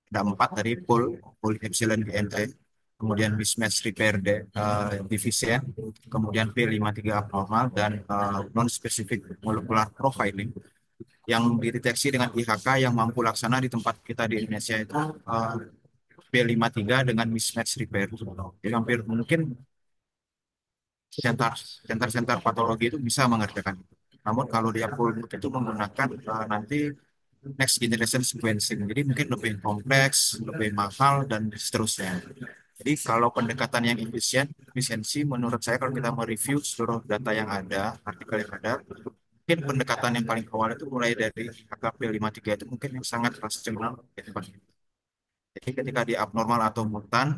ada empat dari pool epsilon GNT, kemudian mismatch repair deficient, kemudian P53 abnormal, dan non-specific molecular profiling yang dideteksi dengan IHK yang mampu laksana di tempat kita di Indonesia itu P53 dengan mismatch repair. Jadi hampir mungkin center center patologi itu bisa mengerjakan itu. Namun kalau dia full itu menggunakan nanti next generation sequencing. Jadi mungkin lebih kompleks, lebih mahal dan seterusnya. Jadi kalau pendekatan yang efisiensi menurut saya kalau kita mereview seluruh data yang ada, artikel yang ada, mungkin pendekatan yang paling awal itu mulai dari HKP 53 itu mungkin yang sangat rasional di tempat ini. Jadi ketika di abnormal atau mutan,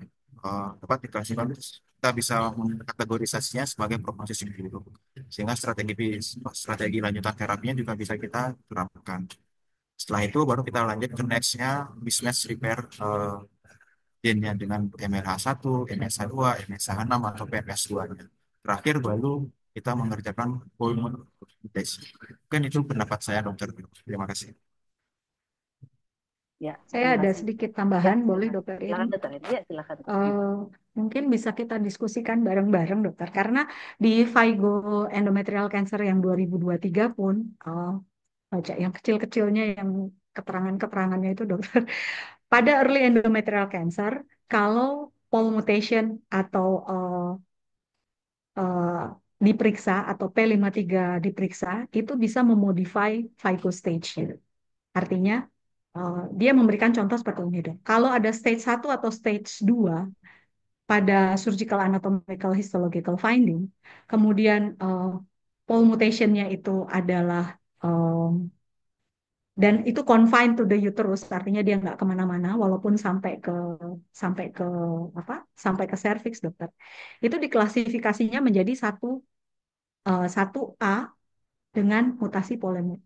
dapat diklasifikasikan kita bisa mengkategorisasinya sebagai prognosis yang buruk. Sehingga strategi lanjutan terapinya juga bisa kita terapkan. Setelah itu baru kita lanjut ke next-nya mismatch repair gennya dengan MLH1, MSH2, MSH6 atau PMS2-nya. Terakhir baru kita mengerjakan whole mood mutation. Mungkin itu pendapat saya dokter. Terima kasih. Ya, Saya terima ada kasih. sedikit Ya, tambahan, boleh dokter silakan Irin? Dokter. Ya, silakan. Eh, Mungkin bisa kita diskusikan bareng-bareng dokter, karena di FIGO endometrial cancer yang 2023 pun, baca yang kecil-kecilnya, yang keterangan-keterangannya itu dokter, pada early endometrial cancer, kalau pol mutation atau eh, diperiksa atau P53 diperiksa, itu bisa memodify FIGO stage. Artinya, dia memberikan contoh seperti ini dok. Kalau ada stage 1 atau stage 2 pada surgical anatomical histological finding, kemudian pole mutationnya itu adalah dan itu confined to the uterus, artinya dia nggak kemana-mana, walaupun sampai ke apa? Sampai ke cervix, dokter. Itu diklasifikasinya menjadi satu A dengan mutasi polemut.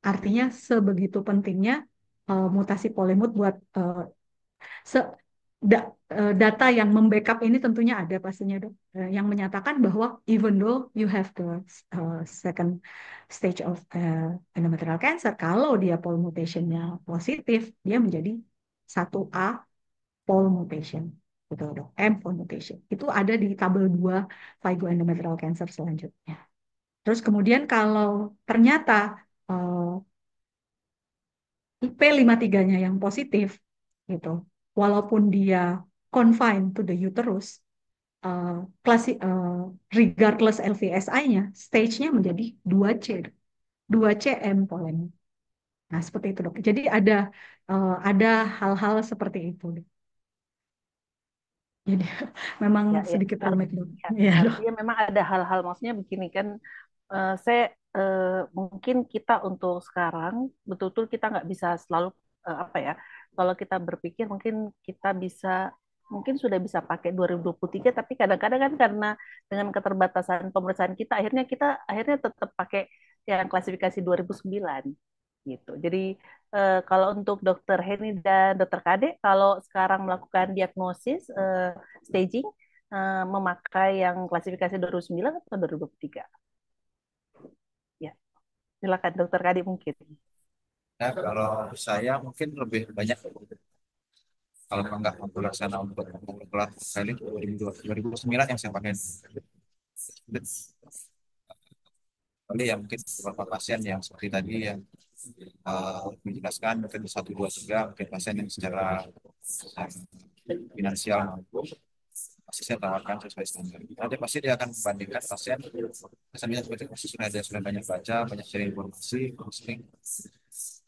Artinya sebegitu pentingnya mutasi polemut buat data yang membackup ini tentunya ada pastinya dok. Yang menyatakan bahwa even though you have the second stage of endometrial cancer, kalau dia pol mutationnya positif, dia menjadi 1A pol mutation, gitu dok. M pol mutation. Itu ada di tabel 2 FIGO endometrial cancer selanjutnya. Terus kemudian kalau ternyata IP53-nya yang positif, gitu, walaupun dia confined to the uterus, uh, regardless LVSI-nya, stage-nya menjadi 2C, 2CM polem. Nah, seperti itu dok. Jadi ada hal-hal seperti itu. Jadi memang Ya, ya. sedikit rumit dok. Ya, Ya dok. artinya memang ada hal-hal, maksudnya begini kan, saya mungkin kita untuk sekarang betul-betul kita nggak bisa selalu apa ya, kalau kita berpikir mungkin kita bisa, mungkin sudah bisa pakai 2023, tapi kadang-kadang kan karena dengan keterbatasan pemeriksaan kita akhirnya tetap pakai yang klasifikasi 2009 gitu. Jadi kalau untuk Dokter Heni dan Dokter Kade, kalau sekarang melakukan diagnosis staging, memakai yang klasifikasi 2009 atau 2023? Ya, silakan Dokter Kade mungkin. Ya, kalau saya mungkin lebih banyak kalau nggak mampu laksana untuk molekular profiling 2009 yang saya pakai. Lalu ya mungkin beberapa pasien yang seperti tadi yang menjelaskan mungkin 1, 2, 3 mungkin pasien yang secara finansial mampu pasti saya tawarkan sesuai standar. Nanti pasti dia akan membandingkan pasien misalnya seperti pasti sudah banyak baca, banyak cari informasi, counseling.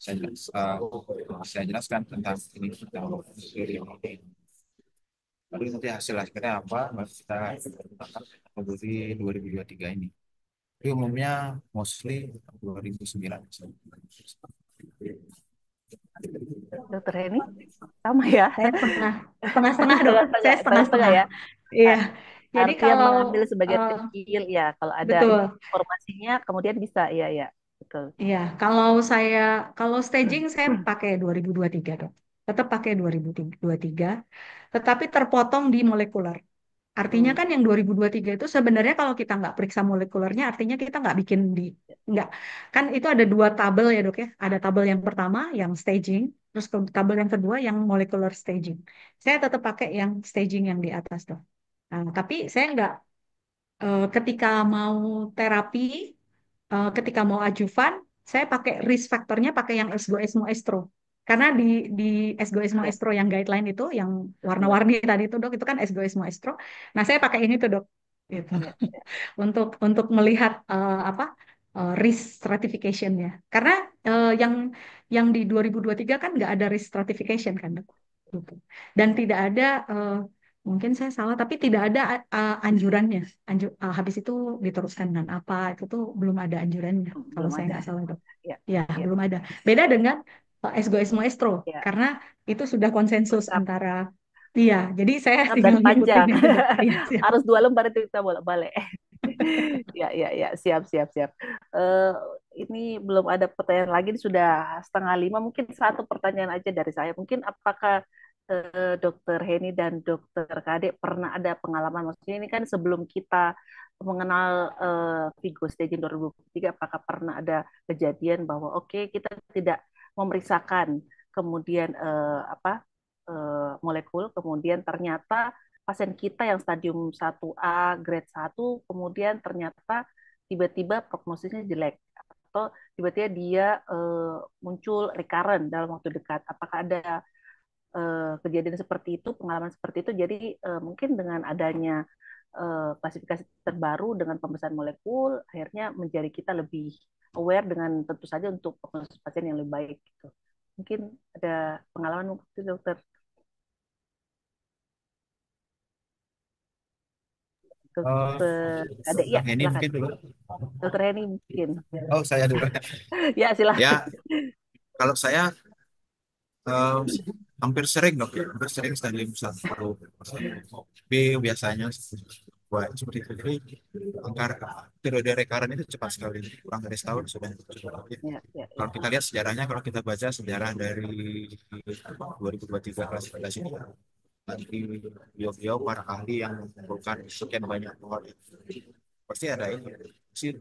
Saya jelaskan tentang ini tentang teori ini. Lalu nanti hasil akhirnya apa? Baru kita tetapkan kategori 2023 ini. Tapi umumnya mostly 2009. Dokter Heni, sama ya? Saya setengah-setengah dok. Saya Setengah-setengah, setengah-setengah. ya. Iya. Jadi Artinya kalau mengambil sebagian eh, kecil ya, kalau ada betul. informasinya kemudian bisa, ya ya, betul. Iya, kalau staging saya pakai 2023 dok. Tetap pakai 2023, tetapi terpotong di molekuler. Artinya Hmm. kan yang 2023 itu sebenarnya kalau kita nggak periksa molekulernya, artinya kita nggak bikin nggak, kan itu ada dua tabel ya dok ya. Ada tabel yang pertama yang staging, terus tabel yang kedua yang molecular staging. Saya tetap pakai yang staging yang di atas dok. Nah, tapi saya nggak ketika mau terapi, ketika mau ajuvan, saya pakai risk faktornya pakai yang S2S Maestro. Karena di S2S Ya, Maestro yang guideline itu, yang ya, warna-warni tadi itu dok, itu kan S2S Maestro. Nah saya pakai ini tuh dok, gitu. ya, ya. Untuk melihat apa risk stratification-nya. Karena yang di 2023 kan nggak ada risk stratification kan dok. Gitu. Dan tidak ada mungkin saya salah, tapi tidak ada anjurannya. Habis itu diteruskan dengan apa, itu tuh belum ada anjurannya. Kalau Belum saya ada. nggak salah dok. Ya, Ya, ya, belum ada. Beda dengan SGOS Maestro, ya. karena itu sudah konsensus Lengkap, antara, iya, jadi saya lengkap dan tinggal ngikutin panjang. itu dok. Iya, siap. Harus 2 lembar itu kita bolak-balik. Ya, ya, ya, siap, siap, siap. Eh, ini belum ada pertanyaan lagi, ini sudah 4:30. Mungkin satu pertanyaan aja dari saya. Mungkin apakah Dokter Heni dan Dokter Kade pernah ada pengalaman? Maksudnya ini kan sebelum kita mengenal Vigo Staging 2003, apakah pernah ada kejadian bahwa oke, kita tidak memeriksakan kemudian molekul, kemudian ternyata pasien kita yang stadium 1A, grade 1, kemudian ternyata tiba-tiba prognosisnya jelek, atau tiba-tiba dia muncul recurrent dalam waktu dekat. Apakah ada kejadian seperti itu, pengalaman seperti itu? Jadi mungkin dengan adanya klasifikasi terbaru dengan pemeriksaan molekul, akhirnya menjadi kita lebih aware dengan tentu saja untuk prognosis pasien yang lebih baik. Gitu. Mungkin ada pengalaman itu, dokter? Dokter ada, ya Ini silakan. mungkin dulu. Dokter Heni mungkin. Oh, saya dulu. Ya silakan. Ya, kalau saya eh, hampir sering dok, ya. Hampir sering stadium 1 B biasanya buat seperti itu. Jadi angka periode rekaran itu cepat sekali, kurang dari setahun sudah cukup. Ya, ya, ya. Kalau kita lihat sejarahnya, kalau kita baca sejarah dari 2023 klasifikasi ini, Nanti beliau-beliau para ahli yang mengumpulkan sekian banyak pohon, pasti ada ini, pasti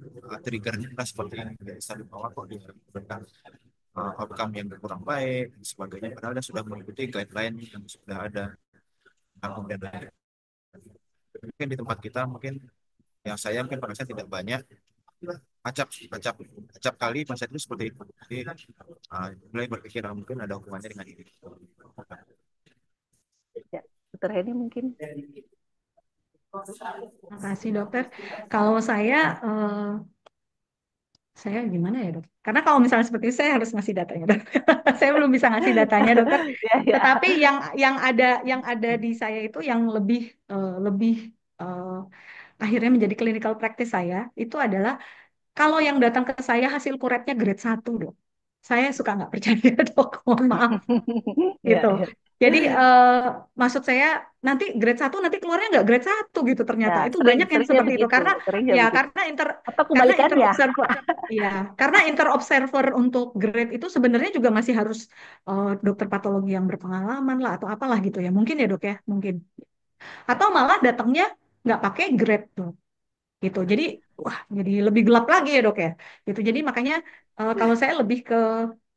triggernya lah seperti ini. Dari stadium awal kok dia tentang outcome yang kurang baik dan sebagainya, padahal dia sudah mengikuti guideline yang sudah ada. Nah, kemudian mungkin di tempat kita mungkin yang saya mungkin penghasilan tidak banyak, acap acap acap kali masa itu seperti itu. Jadi mulai berpikir mungkin ada hubungannya dengan ini. Ya, Dokter Heni mungkin. Terima kasih dokter. Kalau saya gimana ya dok? Karena kalau misalnya seperti itu, saya harus ngasih datanya dok. Saya belum bisa ngasih datanya dokter. Ya, ya. Tetapi yang ada di saya itu yang lebih eh, akhirnya menjadi clinical practice saya itu adalah kalau yang datang ke saya hasil kuretnya grade 1 dok. Saya suka nggak percaya dok, mohon maaf Ya, gitu. ya. Jadi maksud saya nanti grade 1 nanti keluarnya nggak grade 1 gitu Ya, ternyata. Itu sering banyak yang seringnya seperti itu begitu, karena seringnya ya begitu. Atau karena kebalikannya. interobserver ya karena interobserver untuk grade itu sebenarnya juga masih harus dokter patologi yang berpengalaman lah atau apalah gitu ya. Mungkin ya dok ya, mungkin. Atau malah datangnya nggak pakai grade tuh gitu. Jadi wah jadi lebih gelap lagi ya dok ya. Gitu. Jadi makanya kalau saya lebih ke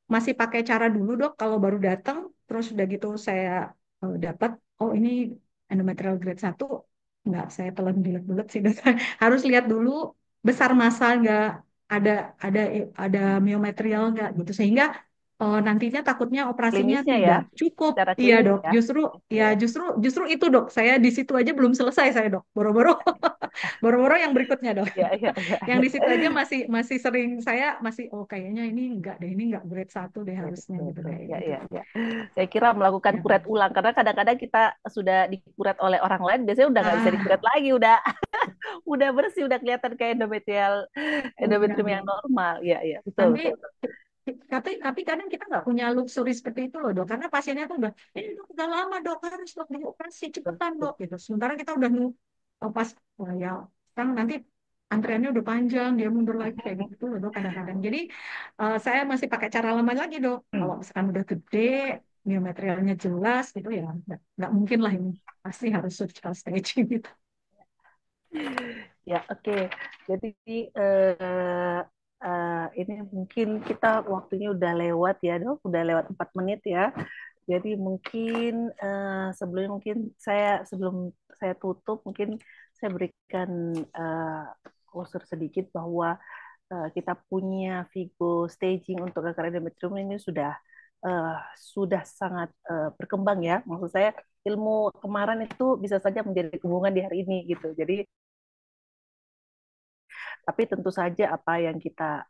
masih pakai cara dulu dok kalau baru datang terus udah gitu saya dapat oh ini endometrial grade 1 nggak saya telan bulat-bulat sih dok. Harus lihat dulu besar massa nggak ada ada ada miometrial nggak gitu sehingga nantinya takutnya operasinya Klinisnya ya, tidak cukup. secara Iya klinis dok, ya. justru Gitu ya ya. justru itu dok. Saya di situ aja belum selesai saya dok. Boro-boro boro-boro yang berikutnya dok. Ya, ya, ya, Yang ya. di situ aja masih masih sering saya masih oh kayaknya ini enggak deh ini enggak grade 1 deh Betul, harusnya betul, gitu betul. deh Ya, gitu. ya, ya. Saya kira melakukan Ya. kuret ulang karena kadang-kadang kita sudah dikuret oleh orang lain, biasanya udah nggak bisa dikuret Ah, lagi, udah bersih, udah kelihatan kayak iya endometrium yang dok. normal. Ya, ya, betul, Nanti betul. tapi kadang kita nggak punya luxury seperti itu loh dok karena pasiennya tuh udah ini dok udah lama dok harus dok dioperasi Betul, cepetan betul. dok gitu sementara kita udah pas wah ya sekarang nanti antriannya udah panjang dia mundur lagi kayak gitu loh dok kadang-kadang jadi saya masih pakai cara lama lagi dok kalau misalkan udah gede biometrialnya jelas gitu ya nggak mungkin lah ini pasti harus surgical staging gitu. Ya, oke. Jadi eh, ini mungkin kita waktunya udah lewat ya, dok. Udah lewat 4 menit ya. Jadi mungkin mungkin sebelum saya tutup, mungkin saya berikan klosur sedikit bahwa kita punya Vigo staging untuk kanker endometrium ini sudah sangat berkembang ya. Maksud saya ilmu kemarin itu bisa saja menjadi kebungan di hari ini gitu. Jadi tapi tentu saja apa yang kita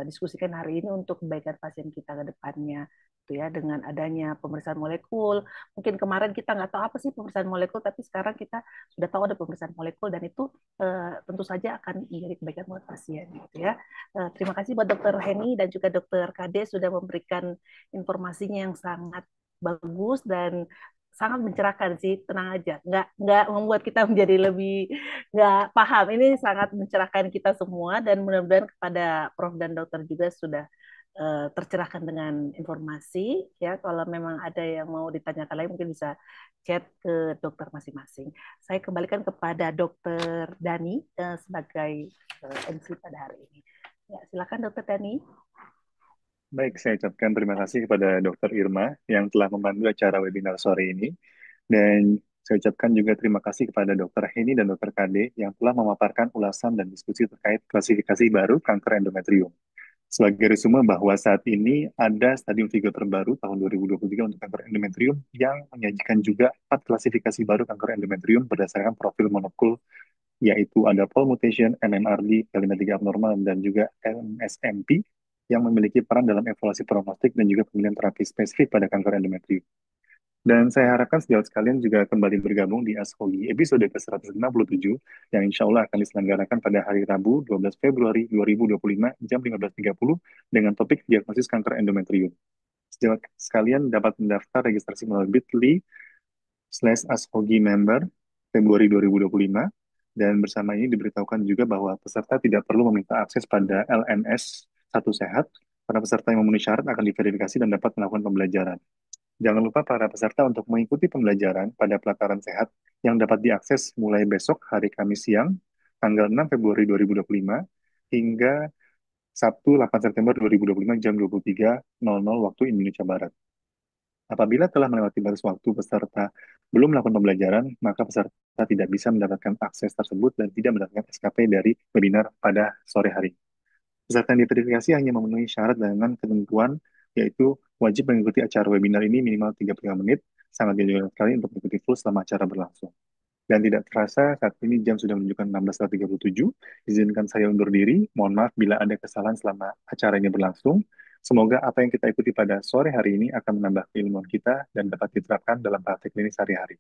diskusikan hari ini untuk kebaikan pasien kita ke depannya, gitu ya, dengan adanya pemeriksaan molekul. Mungkin kemarin kita nggak tahu apa sih pemeriksaan molekul, tapi sekarang kita sudah tahu ada pemeriksaan molekul dan itu tentu saja akan menjadi kebaikan buat pasien, gitu ya. Terima kasih buat Dokter Heni dan juga Dokter Kade sudah memberikan informasinya yang sangat bagus dan sangat mencerahkan sih, tenang aja, nggak membuat kita menjadi lebih nggak paham. Ini sangat mencerahkan kita semua dan mudah-mudahan kepada Prof dan Dokter juga sudah tercerahkan dengan informasi. Ya, kalau memang ada yang mau ditanyakan lagi mungkin bisa chat ke dokter masing-masing. Saya kembalikan kepada Dokter Dani sebagai MC pada hari ini. Ya, silakan Dokter Dani. Baik, saya ucapkan terima kasih kepada Dr. Irma yang telah membantu acara webinar sore ini. Dan saya ucapkan juga terima kasih kepada Dr. Heni dan Dr. Kade yang telah memaparkan ulasan dan diskusi terkait klasifikasi baru kanker endometrium. Sebagai resume bahwa saat ini ada stadium Vigo terbaru tahun 2023 untuk kanker endometrium yang menyajikan juga 4 klasifikasi baru kanker endometrium berdasarkan profil molekul, yaitu ada Pol mutation, MMRD, Galina-3 abnormal, dan juga MSMP yang memiliki peran dalam evaluasi prognostik dan juga pemilihan terapi spesifik pada kanker endometrium. Dan saya harapkan sejawat sekalian juga kembali bergabung di ASCOGI episode ke-167 yang insya Allah akan diselenggarakan pada hari Rabu 12 Februari 2025 jam 15.30 dengan topik diagnosis kanker endometrium. Sejawat sekalian dapat mendaftar registrasi melalui bit.ly/ASCOGI member Februari 2025 dan bersama ini diberitahukan juga bahwa peserta tidak perlu meminta akses pada LMS Satu Sehat karena peserta yang memenuhi syarat akan diverifikasi dan dapat melakukan pembelajaran. Jangan lupa para peserta untuk mengikuti pembelajaran pada pelataran sehat yang dapat diakses mulai besok hari Kamis siang, tanggal 6 Februari 2025, hingga Sabtu 8 September 2025 jam 23.00 waktu Indonesia Barat. Apabila telah melewati batas waktu peserta belum melakukan pembelajaran, maka peserta tidak bisa mendapatkan akses tersebut dan tidak mendapatkan SKP dari webinar pada sore hari. Peserta yang diverifikasi hanya memenuhi syarat dengan ketentuan, yaitu wajib mengikuti acara webinar ini minimal 35 menit, sangat dianjurkan sekali untuk mengikuti full selama acara berlangsung. Dan tidak terasa saat ini jam sudah menunjukkan 16.37. Izinkan saya undur diri. Mohon maaf bila ada kesalahan selama acara ini berlangsung. Semoga apa yang kita ikuti pada sore hari ini akan menambah keilmuan kita dan dapat diterapkan dalam praktik klinis sehari-hari.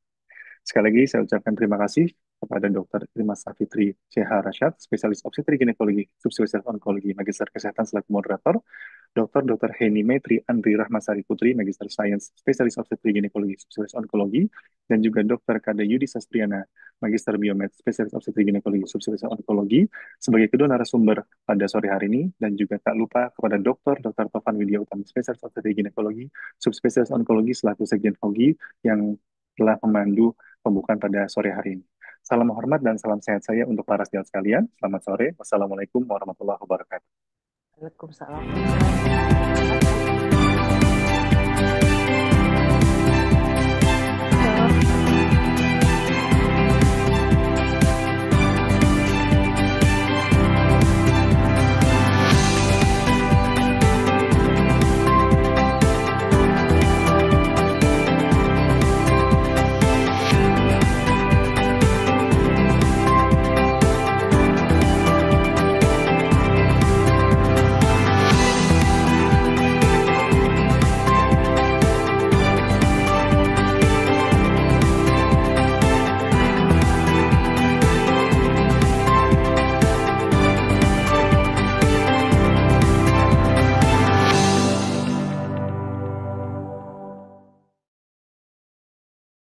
Sekali lagi saya ucapkan terima kasih kepada Dr. Irma Safitri CH Rashad, spesialis obstetri ginekologi, subspesialis onkologi, magister kesehatan selaku moderator, Dr. Heni Maitri Andri Rahmasari Putri, Magister Sains, Spesialis Obstetri Ginekologi, Spesialis Onkologi, dan juga Dr. Kade Yudi Sastriana, Magister Biomed, Spesialis Obstetri Ginekologi, Spesialis Onkologi, sebagai kedua narasumber pada sore hari ini, dan juga tak lupa kepada Dr. Tovan Widya Utama, Spesialis Obstetri Ginekologi, Subspesialis Onkologi, selaku Sekjen FOGI, yang telah memandu pembukaan pada sore hari ini. Salam hormat dan salam sehat saya untuk para sejawat sekalian. Selamat sore. Wassalamualaikum warahmatullahi wabarakatuh. Waalaikumsalam.